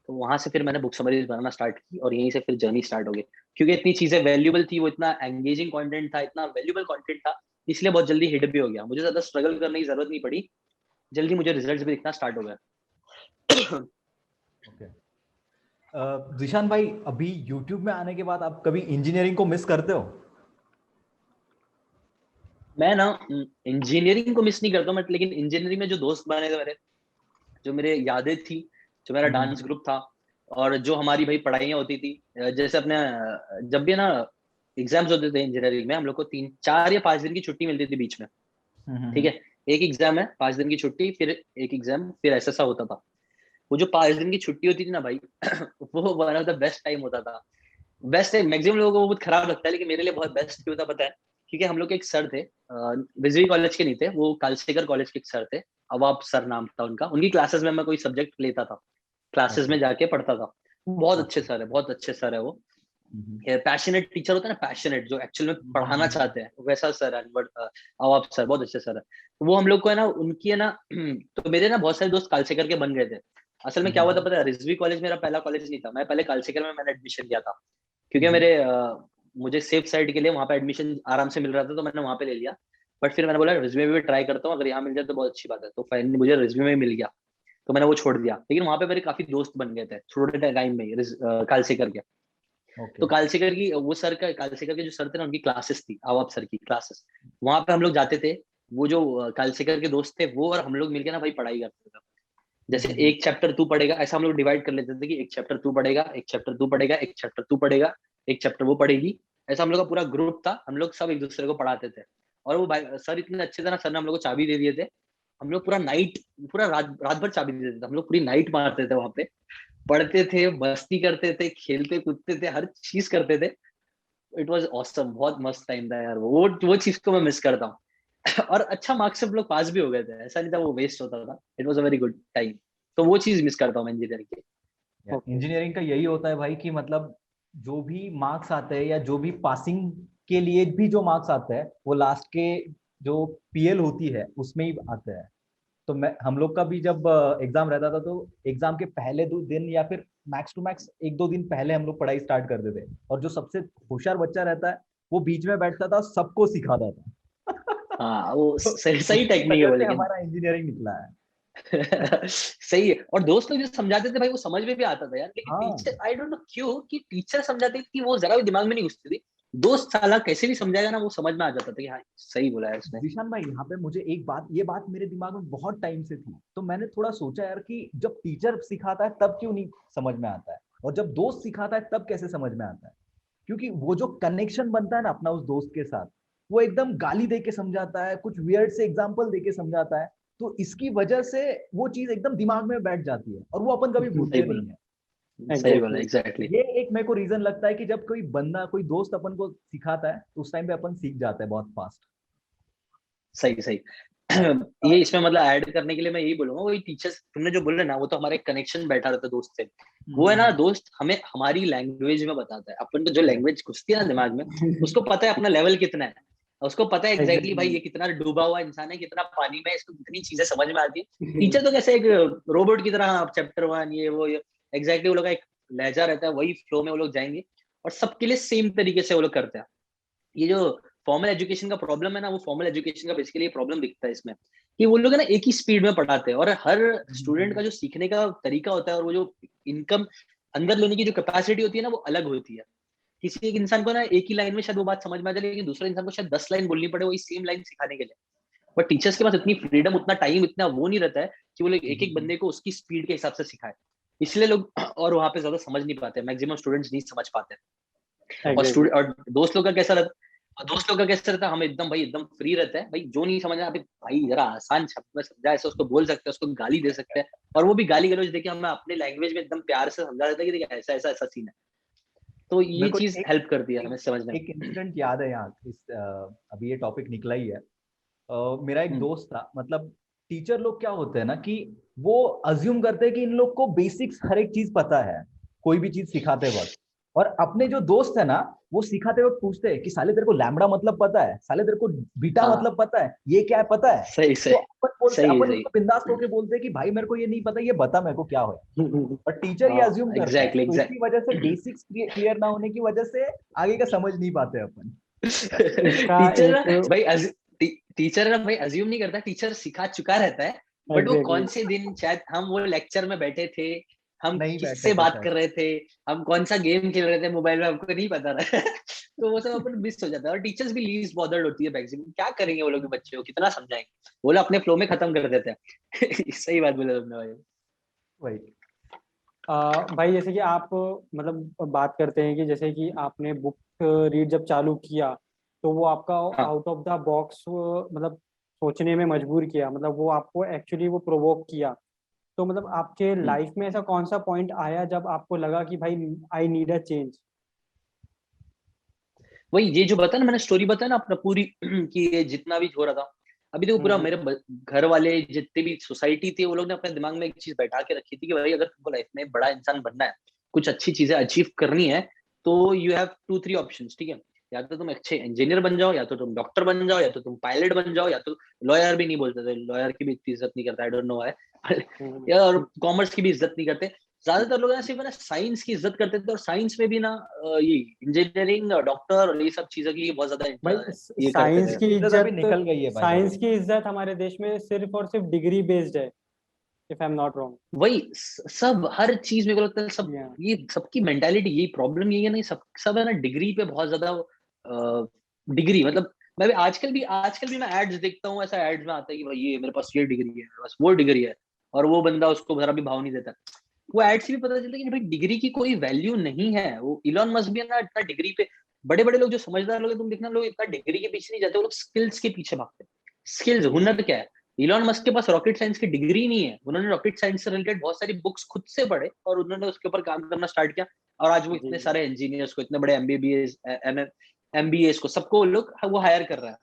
तो वहां से फिर मैंने बुक समरीज बनाना स्टार्ट की और यहीं से फिर जर्नी स्टार्ट हो गई। क्योंकि इतनी चीजें वैल्यूबल थी, वो इतना एंगेजिंग कंटेंट था, इतना वैल्यूबल कंटेंट था, इसलिए बहुत जल्दी हिट भी हो गया। मुझे ज्यादा स्ट्रगल करने की जरूरत नहीं पड़ी, जल्दी मुझे रिजल्ट्स भी दिखना स्टार्ट हो गया। ओके। जिशान भाई, अभी YouTube में आने के बाद आप कभी इंजीनियरिंग को मिस करते हो? मैं ना इंजीनियरिंग को मिस नहीं करता हूँ, लेकिन इंजीनियरिंग में जो दोस्त बने थे मेरे, जो मेरे यादें थी, जो मेरा डांस ग्रुप था, और जो हमारी भाई पढ़ाइयाँ होती थी, जैसे अपने जब भी ना एग्जाम्स होते थे इंजीनियरिंग में, हम लोग को 3 4 या 5 दिन की छुट्टी मिलती थी बीच में। ठीक है, एक एग्जाम है, 5 दिन की छुट्टी, फिर एक एग्जाम, फिर ऐसा होता था। वो जो 5 दिन की छुट्टी होती थी ना भाई, वो one of the best time होता था। बेस्ट है, मैक्सिमम लोगों को वो बहुत खराब लगता है, लेकिन मेरे लिए बहुत बेस्ट क्यों होता पता है? क्योंकि हम लोग के एक सर थे, रिजवी कॉलेज के नहीं थे वो, कालसेकर कॉलेज के एक सर थे, अवाब सर नाम था उनका। उनकी क्लासेस में मैं कोई सब्जेक्ट लेता था, क्लासेस में जाके पढ़ता था। बहुत अच्छे सर है, बहुत अच्छे सर है वो। पैशनेट टीचर होता है ना, पैशनेट, जो एक्चुअल में पढ़ाना चाहते हैं, वैसा सर है अवाब सर, बहुत अच्छे सर है। तो वो हम लोग को है ना, उनकी है ना, तो मेरे ना बहुत सारे दोस्त कालसेकर के बन गए थे। असल में क्या हुआ था पता है, रिजवी कॉलेज मेरा पहला कॉलेज नहीं था, मैं पहले कालसेकर में मैंने एडमिशन लिया था। क्योंकि मुझे सेफ साइड के लिए वहां पे एडमिशन आराम से मिल रहा था, तो मैंने वहां पे ले लिया। बट फिर मैंने बोला रिज्यूमे में भी ट्राई करता हूँ, अगर यहाँ मिल जाए तो बहुत अच्छी बात है। तो फाइनली मुझे रिज्यूमे में मिल गया, तो मैंने वो छोड़ दिया। लेकिन वहां पे मेरे काफी दोस्त बन गए थे थोड़े टाइम में ही, कालसेकर के। तो कालसेकर के जो सर थे ना, उनकी क्लासेस थी, आवाब सर की क्लासेस, वहां पे हम लोग जाते थे। वो जो कालसेकर के दोस्त थे वो और हम लोग मिलके ना भाई पढ़ाई करते थे। जैसे एक चैप्टर तू पढ़ेगा, ऐसा हम लोग डिवाइड कर लेते थे कि एक चैप्टर तू पढ़ेगा, एक चैप्टर तू पढ़ेगा, एक चैप्टर तू पढ़ेगा, एक चैप्टर वो पढ़ेगी। ऐसा हम लोग का पूरा ग्रुप था, हम लोग सब एक दूसरे को पढ़ाते थे। और वो सर इतने अच्छे थे ना, सर ने हम लोग को चाबी दे दिए थे। हम लोग पूरा रात भर चाबी दे देते थे, हम लोग पूरी नाइट मारते थे वहां पे, पढ़ते थे, मस्ती करते थे, खेलते कूदते थे, हर चीज करते थे। इट वाज ऑसम, बहुत मस्त टाइम था यार। वो चीज को मैं मिस करता हूँ। और अच्छा मार्क्स से हम लोग पास भी हो गए थे, ऐसा नहीं था वो वेस्ट होता था। It was a very good time. तो वो चीज मिस करता हूँ मैं इंजीनियरिंग की। इंजीनियरिंग का यही होता है भाई कि मतलब जो भी मार्क्स आते हैं या जो भी पासिंग के लिए भी जो मार्क्स आते हैं वो लास्ट के जो पीएल होती है उसमें ही आते हैं। तो मैं हम लोग का भी जब एग्जाम रहता था तो एग्जाम के पहले 2 दिन या फिर मैक्स टू मैक्स 1-2 दिन पहले हम लोग पढ़ाई स्टार्ट कर देते थे, और जो सबसे होशियार बच्चा रहता है वो बीच में बैठता था, सबको सिखाता था। हाँ वो तो सही सही उसकी टेक्निक है वजह वो, से लेकिन हमारा इंजीनियरिंग निकला है। सही है। और दोस्त लोग जो समझाते थे भाई वो समझ में भी आता था यार, लेकिन हाँ टीचर आई डोंट नो क्यों कि टीचर समझाते थी वो जरा भी दिमाग में नहीं घुसती थी। दोस्त साला कैसे भी समझाएगा ना, वो समझ में आ जाता था कि हाँ सही बोला है उसने। जीशान भाई, यहाँ पे मुझे एक बात, ये बात मेरे दिमाग में बहुत टाइम से थी, तो मैंने थोड़ा सोचा यार कि जब टीचर सिखाता है तब क्यों नहीं समझ में आता है, और जब दोस्त सिखाता है तब कैसे समझ में आता है। क्योंकि वो जो कनेक्शन बनता है ना अपना उस दोस्त के साथ, वो एकदम गाली दे के समझाता है, कुछ वियर्ड से एग्जाम्पल दे के समझाता है, तो इसकी वजह से वो चीज एकदम दिमाग में बैठ जाती है और वो अपन कभी सही भूलते बोला, नहीं है। सही तो बोला, एग्जैक्टली। एग्जैक्टली। ये एक मेरे को रीजन लगता है कि जब कोई बंदा, कोई दोस्त अपन को सिखाता है तो उस टाइम पे अपन सीख जाते हैं बहुत फास्ट। सही सही। ये इसमें मतलब ऐड करने के लिए मैं यही बोलूंगा, वही टीचर्स तुमने जो बोले ना, वो तो हमारा एक कनेक्शन बैठा रहता है दोस्त से। वो है ना, दोस्त हमें हमारी लैंग्वेज में बताता है। अपन तो जो लैंग्वेज घुसती है ना दिमाग में, उसको पता है अपना लेवल कितना है। उसको पता है एग्जैक्टली भाई ये कितना डूबा हुआ इंसान है, कितना पानी में, इसको कितनी चीजें समझ में आती है। टीचर तो कैसे एक रोबोट की तरह, आप चैप्टर 1 ये वो एग्जैक्टली वो लोग का एक लहजा रहता है, वही फ्लो में वो लोग जाएंगे और सबके लिए सेम तरीके से वो लोग करते हैं। ये जो फॉर्मल एजुकेशन का प्रॉब्लम है ना, वो फॉर्मल एजुकेशन का बेसिकली प्रॉब्लम दिखता है इसमें, कि वो लोग है ना एक ही स्पीड में पढ़ाते हैं, और हर स्टूडेंट का जो सीखने का तरीका होता है और वो जो इनकम अंदर लेने की जो कैपेसिटी होती है ना, वो अलग होती है। किसी एक इंसान को ना एक ही लाइन में शायद वो बात समझ में आ जाए, लेकिन दूसरे इंसान को शायद 10 लाइन बोलनी पड़े वही सेम लाइन सिखाने के लिए। बट टीचर्स के पास इतनी फ्रीडम, उतना टाइम, इतना वो नहीं रहता है कि वो लोग एक एक बंदे को उसकी स्पीड के हिसाब से सिखाए। इसलिए लोग और वहां पे ज्यादा समझ नहीं पाते, मैक्सिमम स्टूडेंट्स नहीं समझ पाते। और एग्जैक्टली। स्टूडेंट और दोस्त लोग का कैसा रहता है, और दोस्त लोग का कैसा रहता है, हम एकदम भाई एकदम फ्री रहते हैं भाई, जो नहीं समझ अभी भाई जरा आसान शब्द में समझा, ऐसे उसको बोल सकते हैं, उसको गाली दे सकते हैं। और वो भी गाली गलौज देखिए, हमें अपने लैंग्वेज में एकदम प्यार से समझा देता है कि देखिए ऐसा ऐसा ऐसा सीन है। तो मेरे ये को चीज एक हेल्प करती है एक, हमें समझने में। एक इंसिडेंट याद है यहाँ अभी ये टॉपिक निकला ही है। मेरा एक हम्म, दोस्त था, मतलब टीचर लोग क्या होते हैं ना कि वो अज्यूम करते हैं कि इन लोग को बेसिक्स हर एक चीज पता है कोई भी चीज सिखाते वक्त, और अपने जो दोस्त है ना वो सिखाते वक्त पूछते हैं कि साले तेरे को लैम्बडा मतलब पता है, साले तेरे को बीटा हाँ मतलब पता है, ये क्या है पता है। सही तो सही, अपन बोलते, सही अपन सही। उसको बिंदास होके बोलते हैं कि भाई मेरे को ये नहीं पता, ये बता मेरे को क्या है। और टीचर ये हाँ अज्यूम करता है, एग्जैक्टली तो एग्जैक्ट। इसी वजह से बेसिक्स क्लियर ना होने की वजह से आगे का समझ नहीं पाते अपन। इसका टीचर एक भाई टीचर ना भाई अज्यूम नहीं करता, टीचर सिखा चुका रहता है। बट वो एग्जैक्टली। कौन से दिन शायद हम वो लेक्चर में बैठे थे, हम नहीं बैठे किससे थे बात शायद। कर रहे थे, हम कौन सा गेम खेल रहे थे मोबाइल में, हमको नहीं पता रहा। तो वो सब अपन मिस हो जाता है। और टीचर्स भी लीस्ट बॉदर्ड होती है मैक्सिमम, क्या करेंगे वो लोग भी बच्चे को कितना समझाएंगे, वो लोग अपने फ्लो में खत्म कर देते हैं। सही बात बोले तुमने भाई। वही। भाई जैसे कि आप मतलब बात करते हैं कि जैसे कि आपने बुक रीड जब चालू किया तो वो आपका हाँ। आउट ऑफ द बॉक्स मतलब सोचने में मजबूर किया, मतलब वो आपको एक्चुअली वो प्रोवोक किया। तो मतलब आपके हम्म। लाइफ में ऐसा कौन सा पॉइंट आया जब आपको लगा कि भाई आई नीड अ चेंज? वही ये जो बताया ना मैंने, स्टोरी बताया ना अपना पूरी, कि ये जितना भी हो रहा था, अभी देखो पूरा मेरे घर वाले जितने भी सोसाइटी थी, वो लोग ने अपने दिमाग में एक चीज बैठा के रखी थी कि भाई अगर तुमको लाइफ में बड़ा इंसान बनना है, कुछ अच्छी चीजें अचीव करनी है, तो यू हैव 2-3 ऑप्शंस, ठीक है। या तो तुम अच्छे इंजीनियर बन जाओ, या तो तुम डॉक्टर बन जाओ, या तो तुम पायलट बन जाओ, या तो लॉयर भी नहीं बोलते थे, लॉयर की भी इतनी इज्जत नहीं करता, आई डोंट नो व्हाई। या और कॉमर्स की भी इज्जत नहीं करते। ज्यादातर लोग ना सिर्फ ना साइंस की इज्जत करते थे, और साइंस में भी ना ये इंजीनियरिंग, डॉक्टर और ये सब चीजों की बहुत भाई ज्यादा ये करते साइंस थे। की इज्जत अभी इज्जत, निकल गई है भाई अभी। साइंस की इज्जत हमारे देश में सिर्फ और सिर्फ डिग्री बेस्ड है, if I am not wrong. वही सब हर चीज मेरे को लगता है, सब या ये सबकी मेंटालिटी, यही प्रॉब्लम यही है ना, सब सब है ना डिग्री पे बहुत ज्यादा डिग्री मतलब मैं भी आजकल भी मैं एड्स देखता हूँ, ऐसा एड्स में आता है कि भाई ये मेरे पास ये डिग्री है, मेरे पास वो डिग्री है, और वो बंदा उसको जरा भी भाव नहीं देता। वो एड से भी पता चलता है कि भाई डिग्री की कोई वैल्यू नहीं है। वो इलॉन मस्क भी है ना, इतना डिग्री पे, बड़े बड़े लोग जो समझदार लोग हैं, तुम देखना लोग इतना डिग्री के पीछे नहीं जाते, वो लोग स्किल्स के पीछे भागते हैं। स्किल्स, हुनर क्या है? इलॉन मस्क के पास रॉकेट साइंस की डिग्री नहीं है, उन्होंने रॉकेट साइंस से रिलेटेड बहुत सारी बुक्स खुद से पढ़े और उन्होंने उसके ऊपर काम करना स्टार्ट किया, और आज वो इतने सारे इंजीनियर्स को, इतने बड़े एमबीबीएस एमबीएस को, सबको लोग वो हायर कर रहा है।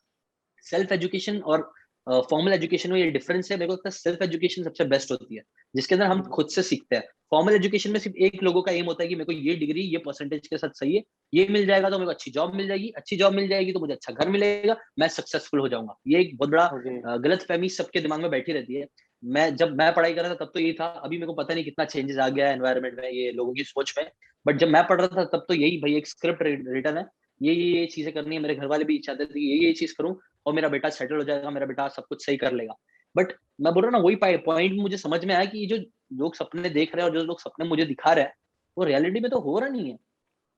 सेल्फ एजुकेशन और फॉर्मल एजुकेशन में ये डिफरेंस है। मेरे को लगता है सेल्फ एजुकेशन सबसे बेस्ट होती है, जिसके अंदर हम खुद से सीखते हैं। फॉर्मल एजुकेशन में सिर्फ एक लोगों का एम होता है कि मेरे को ये डिग्री ये परसेंटेज के साथ सही है, ये मिल जाएगा तो मेरे को अच्छी जॉब मिल जाएगी, अच्छी जॉब मिल जाएगी तो मुझे अच्छा घर मिलेगा, मैं सक्सेसफुल हो जाऊंगा। ये एक बहुत बड़ा गलत फहमी सबके दिमाग में बैठी रहती है। जब मैं पढ़ाई कर रहा था तब तो यही था, अभी मेरे को पता नहीं कितना चेंजेस आ गया है एनवायरनमेंट में, ये लोगों की सोच में, बट जब मैं पढ़ रहा था तब तो यही भाई एक स्क्रिप्ट रिटर्न है, ये चीजें करनी है। मेरे घर वाले भी चाहते थे कि ये चीज करूं और मेरा बेटा सेटल हो जाएगा, मेरा बेटा सब कुछ सही कर लेगा। बट मैं बोल रहा हूँ ना, वही पॉइंट मुझे समझ में आया कि ये जो लोग सपने देख रहे हैं और जो लोग सपने मुझे दिखा रहे हैं, वो रियलिटी में तो हो रहा नहीं है।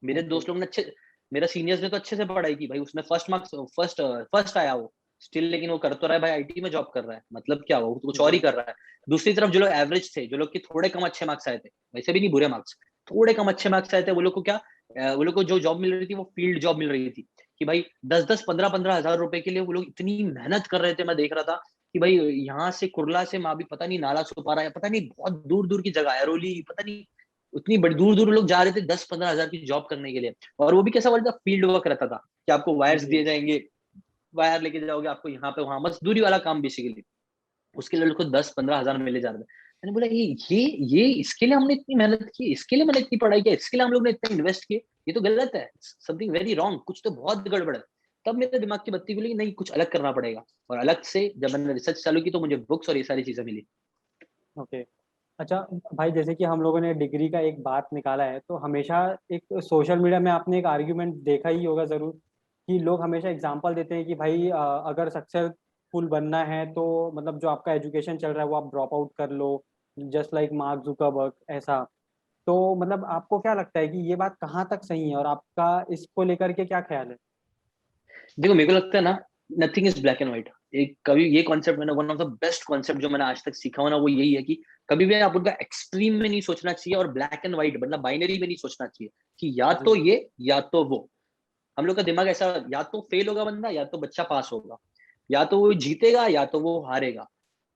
मेरे दोस्त लोग ने मेरा सीनियर्स ने तो अच्छे से पढ़ाई की भाई, उसने फर्स्ट आया वो स्टिल, लेकिन वो कर तो रहा है भाई, आईटी में जॉब कर रहा है, मतलब क्या वो कुछ और ही कर रहा है। दूसरी तरफ जो लोग एवरेज थे, जो लोग के थोड़े कम अच्छे मार्क्स आए थे, वैसे भी नहीं बुरे मार्क्स, थोड़े कम अच्छे मार्क्स आए थे, वो लोग को क्या, वो लोग को जो जॉब मिल रही थी वो फील्ड जॉब मिल रही थी, कि भाई 10-10 15-15 हजार रुपए के लिए वो लोग इतनी मेहनत कर रहे थे। मैं देख रहा था कि भाई यहाँ से कुर्ला से माँ भी पता नहीं नाला सुपारा है, पता नहीं बहुत दूर दूर की जगह है, रोली, पता नहीं उतनी बड़ी दूर दूर लोग जा रहे थे 10-15 हजार की जॉब करने के लिए। और वो भी कैसा बोलता, फील्ड वर्क रहता था कि आपको वायर्स दिए जाएंगे, वायर लेके जाओगे, आपको यहाँ पे वहां मजदूरी वाला काम बेसिकली, उसके लिए उनको 10-15 हजार मिले जा रहे थे। मैंने बोला ये इसके लिए हमने इतनी मेहनत की, इसके लिए मैंने इतनी पढ़ाई की, इसके लिए हम लोग ने इतना इन्वेस्ट किए, ये तो गलत है, समथिंग वेरी रॉन्ग, कुछ तो बहुत गड़बड़ है। तब मेरे दिमाग की बत्ती खुली, नहीं कुछ अलग करना पड़ेगा। और अलग से जब मैंने रिसर्च चालू की तो मुझे बुक्स और ये सारी चीजें मिली। ओके। अच्छा भाई, जैसे कि हम लोगों ने डिग्री का एक बात निकाला है, तो हमेशा एक सोशल मीडिया में आपने एक आर्ग्यूमेंट देखा ही होगा ज़रूर, कि लोग हमेशा एग्जांपल देते हैं कि भाई अगर सक्सेसफुल बनना है तो मतलब जो आपका एजुकेशन चल रहा है वो आप ड्रॉप आउट कर लो, जस्ट लाइक मार्क जुकरबर्ग ऐसा। तो मतलब आपको क्या लगता है कि ये बात कहाँ तक सही है, और आपका इसको लेकर के क्या ख्याल है? देखो मेरे को लगता है ना, nothing is black and white. एक कभी ये कॉन्सेप्ट मैंने, one of the best concept जो मैंने आज तक सीखा हो ना, वो यही है कि कभी भी आप उनका एक्सट्रीम में नहीं सोचना चाहिए और ब्लैक एंड व्हाइट मतलब बाइनरी में नहीं सोचना चाहिए कि या तो जी ये या तो वो। हम लोग का दिमाग ऐसा, या तो फेल होगा बंदा या तो बच्चा पास होगा, या तो वो जीतेगा या तो वो हारेगा,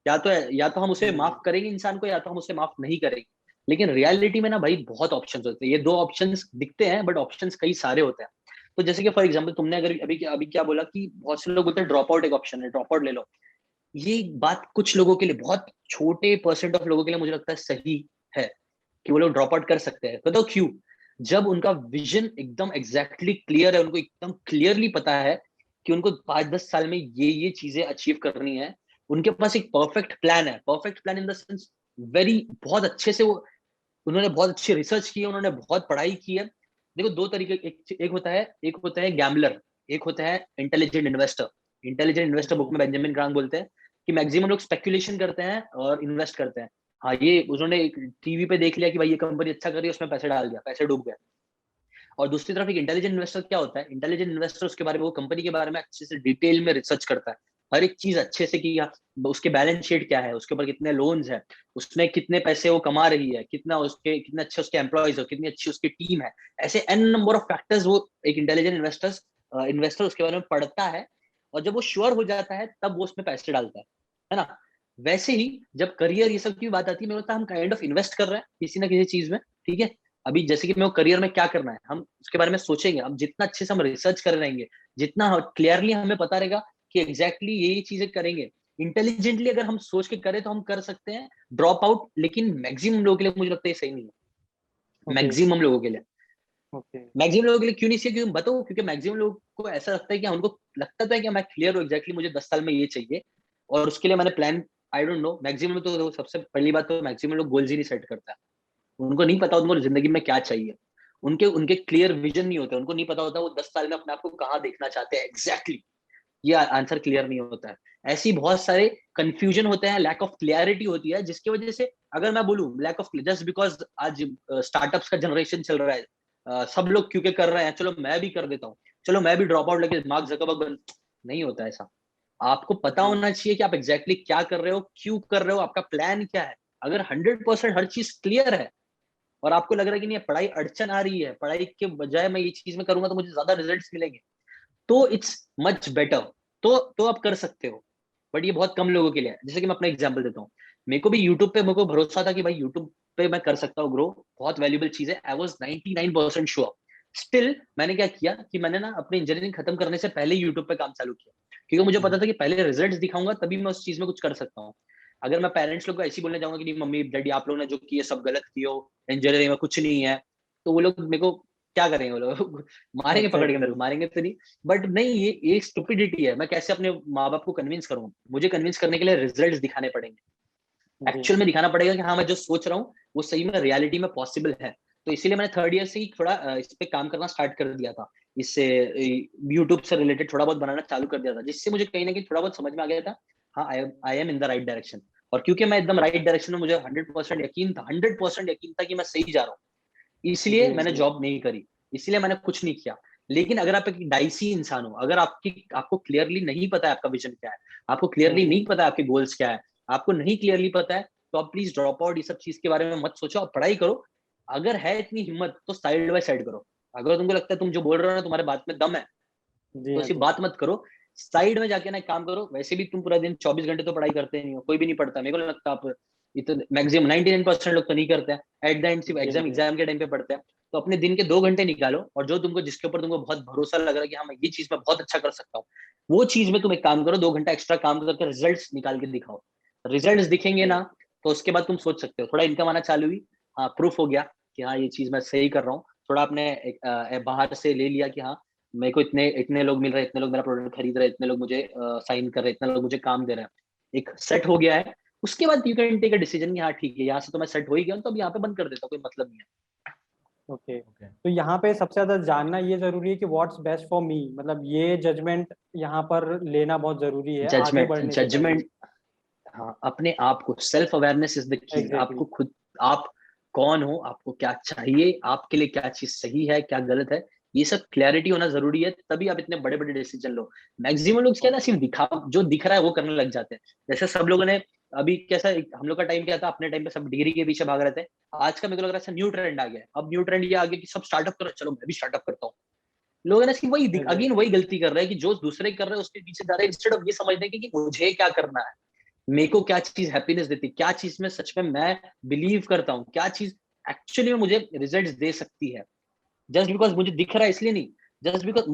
या तो हम उसे जी माफ करेंगे इंसान को, या तो हम उसे माफ नहीं करेंगे। लेकिन रियलिटी में ना भाई बहुत ऑप्शंस होते हैं, ये दो ऑप्शंस दिखते हैं बट ऑप्शंस कई सारे होते हैं। तो जैसे कि फॉर एग्जांपल तुमने अगर अभी क्या बोला कि बहुत से लोग बोलते हैं ड्रॉप आउट एक ऑप्शन है, ड्रॉप आउट ले लो। ये बात कुछ लोगों के लिए, बहुत छोटे परसेंट ऑफ लोगों के लिए मुझे लगता है सही है कि वो लोग ड्रॉप आउट कर सकते हैं। तो क्यों? जब उनका विजन एकदम एग्जैक्टली क्लियर है, उनको एकदम क्लियरली पता है कि उनको 5-10 साल में ये चीजें अचीव करनी है, उनके पास एक परफेक्ट प्लान है, perfect plan in the sense very, बहुत अच्छे से वो, उन्होंने बहुत अच्छी रिसर्च की है, उन्होंने बहुत पढ़ाई की है। देखो दो तरीके, एक होता है गैम्बलर, एक होता है intelligent investor. Intelligent investor book में बेंजामिन ग्राहम बोलते हैं कि मैक्सिमम लोग स्पेकुलेशन करते हैं और इन्वेस्ट करते हैं। हाँ, ये उन्होंने टीवी पे देख लिया कि भाई ये कंपनी अच्छा कर रही है, उसमें पैसे डाल दिया, पैसे डूब गए। और दूसरी तरफ एक इंटेलिजेंट इन्वेस्टर क्या होता है, इंटेलिजेंट इन्वेस्टर उसके बारे में, वो कंपनी के बारे में अच्छे से डिटेल में रिसर्च करता है, हर एक चीज अच्छे से कि उसके बैलेंस शीट क्या है, उसके ऊपर कितने लोन्स है, उसने कितने पैसे वो कमा रही है, कितने अच्छे उसके एम्प्लॉयज हो, कितनी अच्छी उसकी टीम है, ऐसे एन नंबर ऑफ फैक्टर्स वो एक इंटेलिजेंट इन्वेस्टर उसके बारे में पढ़ता है। और जब वो श्योर हो जाता है तब वो उसमें पैसे डालता है ना। वैसे ही जब करियर ये सब की बात आती है, मेरे को लगता है हम काइंड ऑफ इन्वेस्ट कर रहे हैं किसी ना किसी चीज में, ठीक है। अभी जैसे कि मेरे को करियर में क्या करना है, हम उसके बारे में सोचेंगे, हम जितना अच्छे से हम रिसर्च कर रहेंगे, जितना क्लियरली हमें पता रहेगा कि एग्जैक्टली ये चीजें करेंगे, इंटेलिजेंटली अगर हम सोच के करें तो हम कर सकते हैं ड्रॉप आउट। लेकिन मैक्सिमम लोगों के लिए मुझे लगता है सही नहीं है। ओके मैक्सिमम लोगों के लिए, ओके मैक्सिमम लोगों के लिए क्यों नहीं चाहिए, क्यों बताओ, क्योंकि मैक्सिमम लोगों को ऐसा लगता है कि उनको लगता तो है कि मैं क्लियर हूँ एग्जैक्टली, मुझे 10 साल में ये चाहिए और उसके लिए मैंने plan, I don't know. Maximum तो सबसे पहली बात तो मैक्सिमम लोग गोल्स ही नहीं सेट करता, उनको नहीं पता उनको जिंदगी में क्या चाहिए, उनके उनके क्लियर विजन नहीं होते, उनको नहीं पता होता वो 10 साल में अपने आप को कहाँ देखना चाहते हैं एग्जैक्टली, ये आंसर क्लियर नहीं होता है। ऐसी बहुत सारे कंफ्यूजन होते हैं, लैक ऑफ क्लियरिटी होती है, जिसकी वजह से अगर मैं बोलूं लैक ऑफ, जस्ट बिकॉज आज स्टार्टअप्स का जनरेशन चल रहा है, सब लोग क्योंकि कर रहे हैं, चलो मैं भी कर देता हूँ, चलो मैं भी ड्रॉप आउट लेके मार्क जकरबर्ग बन, नहीं होता ऐसा। आपको पता होना चाहिए कि आप एग्जैक्टली क्या कर रहे हो, क्यों कर रहे हो, आपका प्लान क्या है। अगर 100% हर चीज क्लियर है और आपको लग रहा है कि नहीं पढ़ाई अड़चन आ रही है, पढ़ाई के बजाय मैं ये चीज में करूंगा तो मुझे ज्यादा रिजल्ट्स मिलेंगे, तो इट्स मच बेटर। तो आप कर सकते हो, बट ये बहुत कम लोगों के लिए है। जैसे कि मैं अपना एग्जांपल देता हूँ, मेरे को भी यूट्यूब पे मेरे को भरोसा था कि भाई यूट्यूब पे मैं कर सकता हूँ ग्रो, बहुत वैल्यूबल चीज है। I was 99% sure. स्टिल मैंने क्या किया कि मैंने ना अपनी इंजीनियरिंग खत्म करने से पहले यूट्यूब पे काम चालू किया, क्योंकि मुझे पता था कि पहले रिजल्ट्स दिखाऊंगा तभी मैं उस चीज में कुछ कर सकता हूँ। अगर मैं पेरेंट्स लोग को ऐसे ही बोलने जाऊंगा कि नहीं मम्मी डैडी आप लोग ने जो किए सब गलत किए हो, इंजीनियरिंग में कुछ नहीं है, तो वो लोग मेरे को क्या करेंगे, वो लोग मारेंगे, पकड़ के मेरे को मारेंगे तो नहीं। बट नहीं, ये स्टुपिडिटी है। मैं कैसे अपने माँ बाप को कन्विंस करूँ? मुझे कन्विंस करने के लिए रिजल्ट्स दिखाने पड़ेंगे, एक्चुअल में दिखाना पड़ेगा कि हाँ मैं जो सोच रहा हूँ वो सही में रियलिटी में पॉसिबल है। तो इसीलिए मैंने थर्ड ईयर से ही थोड़ा इस पे काम करना स्टार्ट कर दिया था। इससे यूट्यूब से रिलेटेड थोड़ा बहुत बनाना चालू कर दिया था, जिससे मुझे कहीं ना कहीं थोड़ा बहुत समझ में आ गया था, हाँ I am in the right direction. और क्योंकि मैं एकदम राइट डायरेक्शन में, मुझे 100% यकीन था, 100% यकीन था कि मैं सही जा रहा हूँ, इसलिए मैंने जॉब नहीं करी, इसलिए मैंने कुछ नहीं किया। लेकिन अगर आप एक डाइसी इंसान हो, अगर आपको क्लियरली नहीं पता है आपका विजन क्या है, आपको क्लियरली नहीं पता है आपके गोल्स क्या है, आपको नहीं क्लियरली पता है, तो आप प्लीज ड्रॉप आउट, ये सब चीज के बारे में मत सोचो, आप पढ़ाई करो। अगर है इतनी हिम्मत तो साइड बाय साइड करो। अगर तुमको लगता है तुम जो बोल रहे हो ना तुम्हारे बात में दम है, तो सिर्फ बात मत करो, साइड में जाके ना एक काम करो। वैसे भी तुम पूरा दिन 24 घंटे तो पढ़ाई करते नहीं हो, कोई भी नहीं पढ़ता, मेरे को लगता आप इतने मैक्सिमम 99% लोग तो नहीं करते हैं। एट द एंड सिर्फ एग्जाम के टाइम पे पढ़ते हैं। तो अपने दिन के 2 घंटे निकालो, और जो तुमको जिसके ऊपर तुमको बहुत भरोसा लग रहा है कि हाँ मैं ये चीज में बहुत अच्छा कर सकता हूँ, वो चीज में तुम एक काम करो, 2 घंटा एक्स्ट्रा काम करके रिजल्ट निकाल के दिखाओ। रिजल्ट दिखेंगे ना, तो उसके बाद तुम सोच सकते हो, थोड़ा इनकम आना चालू हुई, हाँ प्रूफ हो गया कि हाँ ये चीज मैं सही कर रहा हूँ। थोड़ा आपने बाहर से ले लिया कि हाँ मेरे को इतने इतने लोग मिल रहे हैं, इतने लोग मेरा प्रोडक्ट खरीद रहे हैं, इतने लोग मुझे साइन कर रहे हैं, इतने लोग मुझे काम दे रहे हैं, एक सेट हो गया है। उसके बाद you can take a decision कि हाँ ठीक है, यहाँ से तो मैं सेट हो ही गया हूँ, तो अब यहाँ पे बंद कर देता हूँ, कोई मतलब नहीं है। ओके। तो यहाँ पे सबसे ज्यादा जानना ये जरूरी है कि व्हाट्स बेस्ट फॉर मी, मतलब ये जजमेंट यहाँ पर लेना बहुत जरूरी है आगे जजमेंट बढ़ने से पहले। जजमेंट हाँ, अपने आप को, self awareness is the key. Exactly. आपको खुद, आप कौन हो, आपको क्या चाहिए, आपके लिए क्या चीज सही है क्या गलत है, ये सब क्लैरिटी होना जरूरी है, तभी आप इतने बड़े बड़े डिसीजन लो। मैक्सिमम लोग क्या ना, सिर्फ दिखा जो दिख रहा है वो करने लग जाते हैं। जैसे सब लोगों ने अभी कैसा, हम लोग का टाइम क्या था, अपने टाइम पे सब डिग्री के पीछे भाग रहे थे। आज का मेरे को लग रहा है न्यू ट्रेंड आ गया है। अब न्यू ट्रेंड ये आ गया कि सब स्टार्टअप करो, चलो मैं भी स्टार्टअप करता हूँ। लोग है ना सिर्फ वही अगेन एग्जैक्टली। वही गलती कर रहे हैं कि जो दूसरे कर रहे हैं उसके पीछे जा रहे हैं, इंस्टेड ऑफ ये समझने की कि मुझे क्या करना है, मेरे को क्या चीज हैप्पीनेस देती, क्या चीज में सच में मैं बिलीव करता हूँ, क्या चीज एक्चुअली में मुझे रिजल्ट्स दे सकती है। जस्ट बिकॉज मुझे दिख रहा है इसलिए नहीं, जस्ट बिकॉज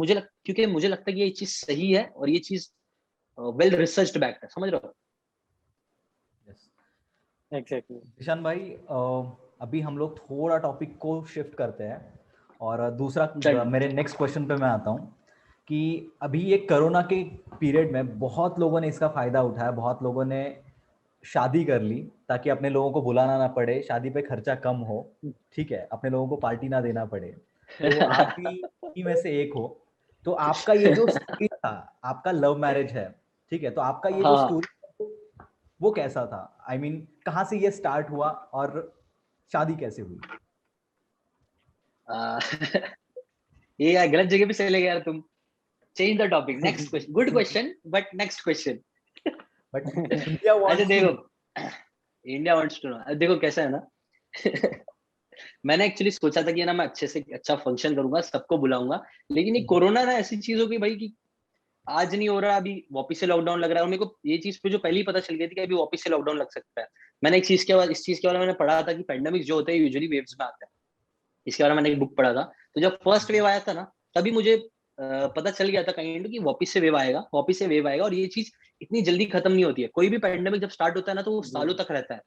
क्योंकि मुझे लगता है कि ये चीज सही है और ये चीज वेल रिसर्च्ड बैक है, समझ रहे हो? एग्जैक्टली। ईशान भाई, अभी हम लोग थोड़ा टॉपिक को शिफ्ट करते हैं और दूसरा चल मेरे नेक्स्ट क्वेश्चन पे मैं आता हूँ कि अभी ये कोरोना के पीरियड में बहुत लोगों ने इसका फ़ायदा उठाया, बहुत लोगों ने शादी कर ली ताकि अपने लोगों को बुलाना ना पड़े, शादी पे खर्चा कम हो, ठीक है, अपने लोगों को पार्टी ना देना पड़े। तो आप भी इन्हीं में से एक हो। तो आपका ये जो स्टोरी था, आपका लव मैरिज है, ठीक है, तो आपका ये जो हाँ, स्टोरी वो कैसा था? आई मीन कहाँ से ये स्टार्ट हुआ और शादी कैसे हुई? आ, ये यार गलत जगह पे चले गए यार तुम। Change the topic, next question, good question but next question. But India अच्छा वांट्स टू नो। देखो, इंडिया वांट्स टू नो, देखो कैसा है ना मैंने एक्चुअली सोचा था कि ना मैं अच्छे से अच्छा फंक्शन करूंगा, सबको बुलाऊंगा, लेकिन ये कोरोना ना ऐसी चीज हो गई भाई कि आज नहीं हो रहा, अभी वापस से लॉकडाउन लग रहा है। और मेरे को ये चीज पे जो पहले ही पता चल गई थी कि अभी वापस से लॉकडाउन लग सकता है। मैंने एक चीज के बाद इस चीज के बारे में मैंने पढ़ा था कि पेंडेमिक जो होते हैं यूजुअली वेव्स में आते हैं। इसके बारे में मैंने एक बुक पढ़ा था। तो जब फर्स्ट वेव आया था ना, तभी मुझे पता चल गया था कहीं कि वापस से वेव आएगा, वापस से वेव आएगा, और ये चीज इतनी जल्दी खत्म नहीं होती है। कोई भी पैंडेमिक जब स्टार्ट होता है ना, तो वो सालों तक रहता है,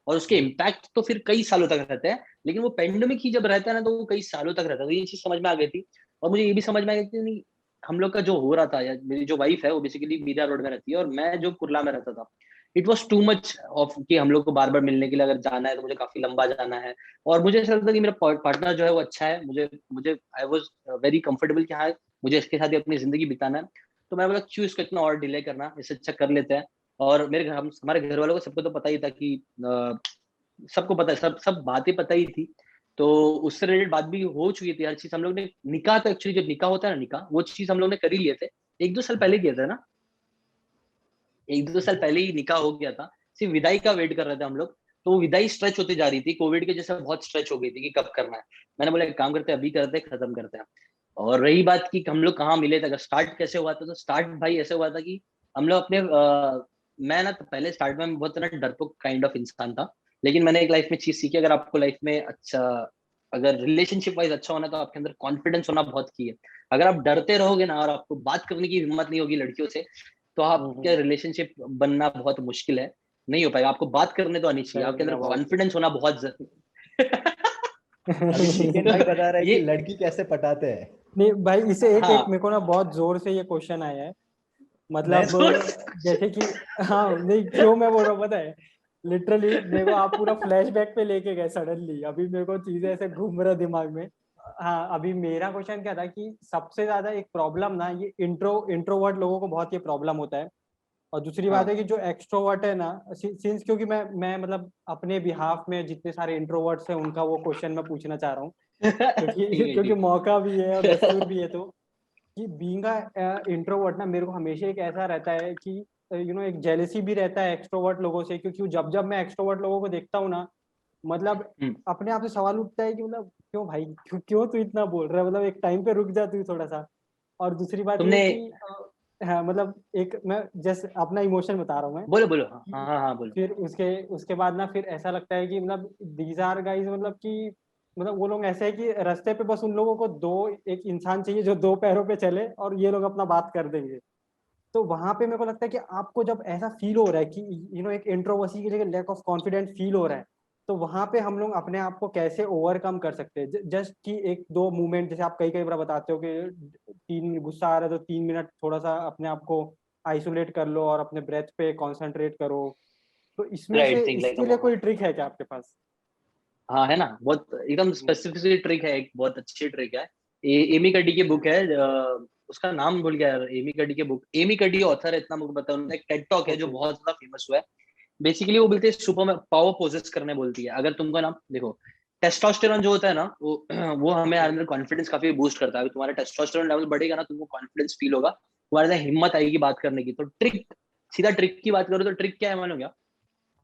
और उसके इम्पैक्ट तो फिर कई सालों तक रहते हैं। लेकिन वो पेंडेमिक ही जब रहता है ना, तो वो कई सालों तक रहता है। तो ये चीज समझ में आ गई थी। और मुझे ये भी समझ में आ गई थी नहीं, हम लोग का जो हो रहा था, या मेरी जो वाइफ है वो बेसिकली मीरा रोड में रहती है और मैं जो कुर्ला में रहता था, it was too much of कि हम लोग को बार बार मिलने के लिए अगर जाना है तो मुझे काफी लंबा जाना है। और मुझे ऐसा लगता है कि मेरा पार्टनर जो है वो अच्छा है, मुझे मुझे आई वॉज वेरी कंफर्टेबल कि हाँ मुझे इसके साथ ही अपनी जिंदगी बिताना है। तो मैं बोला क्यों इसको इतना और डिले करना, इससे अच्छा कर लेते हैं। और हमारे घर वालों को सबको तो पता ही था कि सबको पता है, सब बातें पता ही थी। तो उससे रिलेटेड बात भी हो चुकी थी हर चीज। हम लोग ने निकाह, तो एक्चुअली जब निकाह होता है ना, निकाह वो चीज हम लोग ने कर ही लिए थे। 1-2 साल पहले किया था ना, 1-2 साल पहले ही निकाह हो गया था, सिर्फ विदाई का वेट कर रहे थे हम लोग। तो वो विदाई स्ट्रेच होती जा रही थी, कोविड के जैसे बहुत स्ट्रेच हो गई थी कि कब करना है। मैंने बोला एक काम करते हैं, अभी करते हैं, खत्म करते हैं। और रही बात कि हम लोग कहाँ मिले थे, अगर स्टार्ट कैसे हुआ था, तो स्टार्ट भाई ऐसे हुआ था कि हम लोग अपने मैं ना तो पहले स्टार्ट में बहुत ना डरपोक काइंड ऑफ इंसान था, लेकिन मैंने एक लाइफ में चीज सीखी, अगर आपको लाइफ में अच्छा, अगर रिलेशनशिप वाइज अच्छा होना, तो आपके अंदर कॉन्फिडेंस होना बहुत की है। अगर आप डरते रहोगे ना और आपको बात करने की हिम्मत नहीं होगी लड़कियों से, तो आपके रिलेशनशिप बनना बहुत मुश्किल है, नहीं हो पाएगा। आपको बात करने तो आनी चाहिए, आपके अंदर कॉन्फिडेंस होना बहुत अभी सीकेन भाई बता रहा है ये कि लड़की कैसे पटाते हैं। नहीं भाई, इसे एक हाँ मेरे को ना बहुत जोर से ये क्वेश्चन आया है, मैं मतलब जोर जैसे कि, हाँ नहीं क्यों मैं बोल रहा हूँ पता है, लिटरली मेरे को आप पूरा फ्लैशबैक पे लेके गए सडनली, अभी मेरे को चीजें ऐसे घूम रहा दिमाग में। हाँ, अभी मेरा क्वेश्चन क्या था कि सबसे ज्यादा एक प्रॉब्लम ना, ये इंट्रोवर्ट लोगों को बहुत ये प्रॉब्लम होता है। और दूसरी बात है हाँ कि जो एक्सट्रोवर्ट है ना, सिंस क्योंकि मैं मतलब अपने बिहाफ में जितने सारे इंट्रोवर्ट्स हैं उनका वो क्वेश्चन मैं पूछना चाह रहा हूँ, ठीक क्योंकि है क्योंकि ठीक मौका भी है और दस्तूर भी है। तो कि बीइंग इंट्रोवर्ट ना, मेरे को हमेशा एक ऐसा रहता है कि एक जेलेसी भी रहता है एक्सट्रोवर्ट लोगों से, क्योंकि जब जब मैं एक्सट्रोवर्ट लोगों को देखता हूँ ना, मतलब हम्म, अपने आप से सवाल उठता है कि मतलब क्यों भाई, क्यों तू इतना बोल रहा है, मतलब एक टाइम पे रुक जा तू थोड़ा सा। और दूसरी बात ये है तुमने कि हाँ मतलब एक मैं जस्ट अपना इमोशन बता रहा हूँ मैं बोलो बोलो, हाँ कि हाँ हाँ बोलो। फिर उसके उसके बाद ना फिर ऐसा लगता है कि मतलब दीज आर गाइज, मतलब कि मतलब वो लोग ऐसे है कि रास्ते पे बस उन लोगों को दो एक इंसान चाहिए जो दो पैरों पे चले और ये लोग अपना बात कर देंगे। तो वहां पे मेरे को लगता है कि आपको जब ऐसा फील हो रहा है कि एक इंट्रोवर्सी की जगह लैक ऑफ कॉन्फिडेंस फील हो रहा है, तो वहां पे हम लोग अपने आप को कैसे ओवरकम कर सकते हैं? जस्ट कि एक दो मूवमेंट, जैसे आप कई कई बार बताते हो कि तीन गुस्सा आ रहा है तो 3 मिनट थोड़ा सा अपने आप को आइसोलेट कर लो और अपने ब्रेथ पे कंसंट्रेट करो। तो इसमें से राइट थिंग लाइक इसके लिए कोई ट्रिक है क्या आपके पास? हाँ है ना, बहुत एकदम स्पेसिफिक ट्रिक है, एक बहुत अच्छी ट्रिक है। एमी कडी की बुक है, उसका नाम भूल गया यार। एमी कडी की बुक, एमी कडी ऑथर है, इतना मुझे पता है। उन्होंने एक टेड टॉक है जो ओके। बहुत ज्यादा फेमस हुआ है। बेसिकली वो बोलते हैं सुपर में पावर पोजेस करने बोलती है। अगर तुमको ना देखो, टेस्टोस्टेरोन जो होता है ना, वो हमें ओके। अंदर कॉन्फिडेंस काफी बूस्ट करता है। अगर तुम्हारा टेस्टोस्टेरोन लेवल बढ़ेगा ना, तुमको कॉन्फिडेंस फील होगा, तुम्हारे अंदर हिम्मत आएगी बात करने की। तो ट्रिक, सीधा ट्रिक की बात करो तो ट्रिक क्या है मालूम क्या?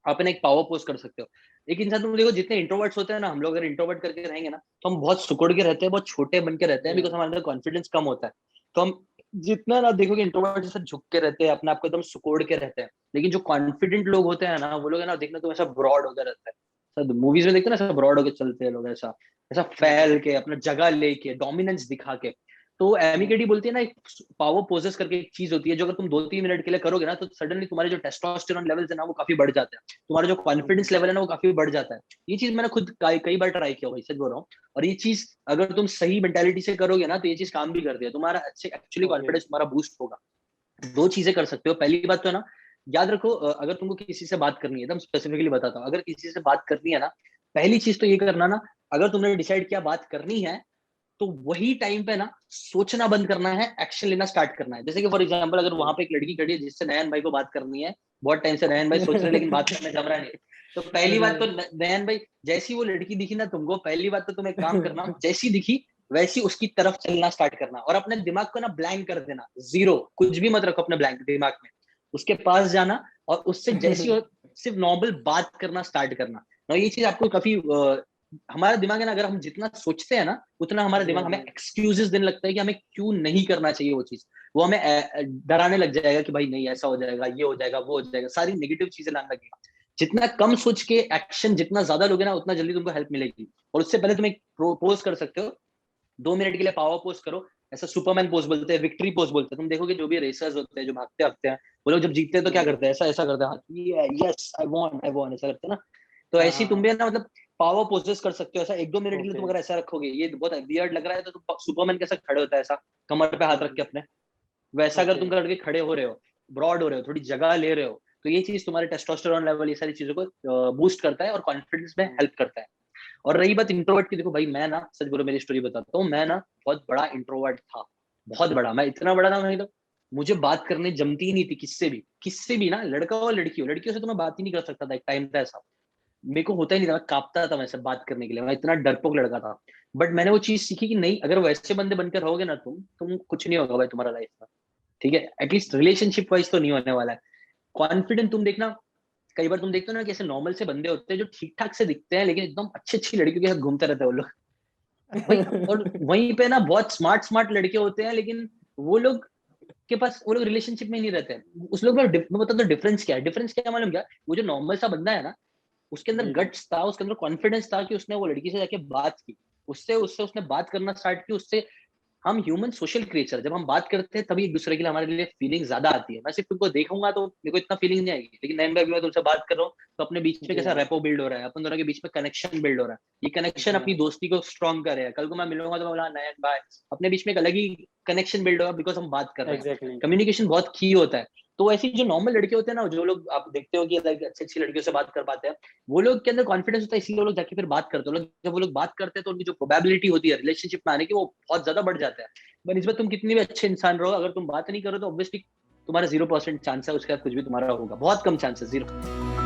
आप ना एक पावर पोस्ट कर सकते हो। एक इंसान, तुम देखो जितने इंट्रोवर्ट्स होते हैं ना, हम लोग अगर इंट्रोवर्ट करके रहेंगे ना, तो हम बहुत सिकुड़ के रहते हैं, बहुत छोटे बन के रहते हैं, बिकॉज हमारे अंदर कॉन्फिडेंस कम होता है। तो हम जितना ना देखोगे इंट्रोवर्ट जैसे झुक के रहते हैं, अपने आप को एकदम सिकुड़ के रहते हैं। लेकिन जो कॉन्फिडेंट लोग होते हैं ना, वो लोग है ना, देखना तुम ऐसा ब्रॉड होकर रहता है। सब मूवीज में देखते हैं ना, ऐसा ब्रॉड होकर चलते हैं लोग, ऐसा ऐसा फैल के अपना जगह लेके डोमिनेंस दिखा के। तो एमिकेडी बोलती है ना, एक पावर पोजेस करके एक चीज होती है, जो अगर तुम 2-3 मिनट के लिए करोगे ना, तो सडनली तुम्हारे जो टेस्टोस्टेरोन लेवल्स है ना, वो काफी बढ़ जाते हैं। तुम्हारा जो कॉन्फिडेंस लेवल है ना, वो काफी बढ़ जाता है। ये चीज मैंने खुद कई बार ट्राई किया, भाई सच बोल रहा हूँ। और ये चीज अगर तुम सही मेंटालिटी से करोगे ना, तो ये चीज काम भी करती है। तुम्हारा अच्छे एक्चुअली ओके। कॉन्फिडेंस तुम्हारा बूस्ट होगा। दो चीजें कर सकते हो। पहली बात तो है ना, याद रखो, अगर तुमको किसी से बात करनी है, एकदम स्पेसिफिकली बताता हूँ, अगर किसी से बात करनी है ना, पहली चीज तो ये करना ना, अगर तुमने डिसाइड किया बात करनी है, तो वही टाइम पे ना सोचना बंद करना है, एक्शन लेना स्टार्ट करना है। जैसे कि फॉर एग्जांपल, अगर ओके। वहां पे एक लड़की खड़ी है जिससे नयन भाई को बात करनी है, बहुत टाइम से नयन भाई सोच रहे हैं, लेकिन बात करने जम रहा नहीं। तो पहली बात तो नयन भाई, जैसी वो लड़की दिखी ना तुमको, पहली बात तो तुम एक काम करना, जैसी दिखी वैसी उसकी तरफ चलना स्टार्ट करना, और अपने दिमाग को ना ब्लैंक कर देना, जीरो, कुछ भी मत रखो अपने ब्लैंक दिमाग में। उसके पास जाना और उससे जैसी सिर्फ नॉर्मल बात करना स्टार्ट करना। और ये चीज आपको काफी हमारा दिमाग है ना, अगर हम जितना सोचते हैं ना, उतना हमारा जी दिमाग जी। हमें एक्सक्यूजेस देने लगता है कि हमें क्यों नहीं करना चाहिए वो चीज। वो हमें डराने लग जाएगा कि भाई नहीं, ऐसा हो जाएगा, ये हो जाएगा, वो हो जाएगा, सारी नेगेटिव चीजें लाने लगेगा। जितना कम सोच के एक्शन जितना ज्यादा लोगे ना, उतना जल्दी तुमको हेल्प मिलेगी। और उससे पहले तुम एक पोज कर सकते हो, 2 मिनट के लिए पावर पोज करो। ऐसा सुपरमैन पोज बोलते हैं, विक्ट्री पोज बोलते हैं। तुम देखोगे जो भी रेसर्स होते हैं, जो भागते भागते हैं, वो लोग जब जीतते हैं तो क्या करते हैं, ऐसा ऐसा करते हैं, yes I want, I want, ऐसा करते हैं ना। तो हाँ ऐसे हाँ ही तुम हाँ। भी है ना, मतलब पावर पोजेस कर सकते हो ऐसा। 1-2 मिनट के लिए ओके। तुम अगर ऐसा रखोगे, ये बहुत वियर्ड लग रहा है, तो तुम सुपरमैन कैसा खड़े होता है, ऐसा कमर पे हाथ रख के अपने, वैसा अगर ओके। तुम करके खड़े हो रहे हो, ब्रॉड हो रहे हो, थोड़ी जगह ले रहे हो, तो ये चीज तुम्हारे टेस्टोस्टेरोन लेवल, ये सारी चीजों को बूस्ट करता है और कॉन्फिडेंस में हेल्प करता है। और रही बात इंट्रोवर्ट की, देखो भाई, मैं ना सच बोलो, मेरी स्टोरी बताता हूँ। मैं ना बहुत बड़ा इंट्रोवर्ट था, बहुत बड़ा। मैं इतना बड़ा था, नहीं तो मुझे बात करने जमती ही नहीं थी किससे भी ना, लड़का हो लड़की हो, लड़कियों से तो मैं बात ही नहीं कर सकता था। एक टाइम था ऐसा, मेरे को होता ही नहीं था, मैं कांपता था वैसे बात करने के लिए, मैं इतना डरपोक लड़का था। बट मैंने वो चीज सीखी कि नहीं, अगर वैसे बंदे बनकर रहोगे ना, तुम कुछ नहीं होगा भाई तुम्हारा लाइफ में। ठीक है, एटलीस्ट रिलेशनशिप वाइज तो नहीं होने वाला है। कॉन्फिडेंट तुम देखना, कई बार तुम देखते हो ना कि ऐसे नॉर्मल से बंदे होते हैं जो ठीक ठाक से दिखते हैं लेकिन एकदम अच्छी लड़कियों के साथ घूमते रहते हैं वो लोग वही। और वहीं पे ना बहुत स्मार्ट लड़के होते हैं लेकिन वो लोग के पास, वो लोग रिलेशनशिप में नहीं रहते हैं। उस लोग मैं बता दो डिफरेंस क्या है। डिफरेंस क्या मालूम क्या, वो जो नॉर्मल सा बंदा है ना, उसके अंदर जी, गट्स था, उसके अंदर कॉन्फिडेंस था कि उसने वो लड़की से जाके बात की, उससे उससे उसने बात करना स्टार्ट की। उससे हम ह्यूमन सोशल क्रिएचर, जब हम बात करते हैं तभी एक दूसरे के लिए हमारे लिए फीलिंग ज्यादा आती है। मैं सिर्फ तुमको देखूंगा तो मेरे को इतना फीलिंग नहीं आएगी, लेकिन नैन भाई मैं तुमसे बात कर रहा हूँ तो अपने बीच में जी कैसा हाँ, रेपो बिल्ड हो रहा है, अपन दोनों के बीच में कनेक्शन बिल्ड हो रहा है। ये कनेक्शन जी अपनी हाँ, दोस्ती को स्ट्रॉन्ग करे। कल को मैं मिलूंगा तो मैं बोला नैन भाई, अपने बीच में एक अलग ही कनेक्शन बिल्ड होगा बिकॉज हम बात कर रहे हैं। एग्जैक्टली। कम्युनिकेशन बहुत की होता है। तो ऐसी जो नॉर्मल लड़के होते हैं ना, जो लोग आप देखते हो कि अच्छी अच्छी लड़कियों से बात कर पाते हैं, वो लोग के अंदर कॉन्फिडेंस होता है, इसलिए वो लोग जाके फिर बात करते हैं। जब वो लोग बात करते हैं तो उनकी जो प्रोबेबिलिटी होती है रिलेशनशिप में आने की, वो बहुत ज्यादा बढ़ जाता है। बनस्बत तुम कितनी भी अच्छे इंसान रहो, अगर तुम बात नहीं करो तो ऑब्वियसली तुम्हारा 0% चांस है उसके बाद कुछ भी तुम्हारा होगा, बहुत कम चांसेस, 0।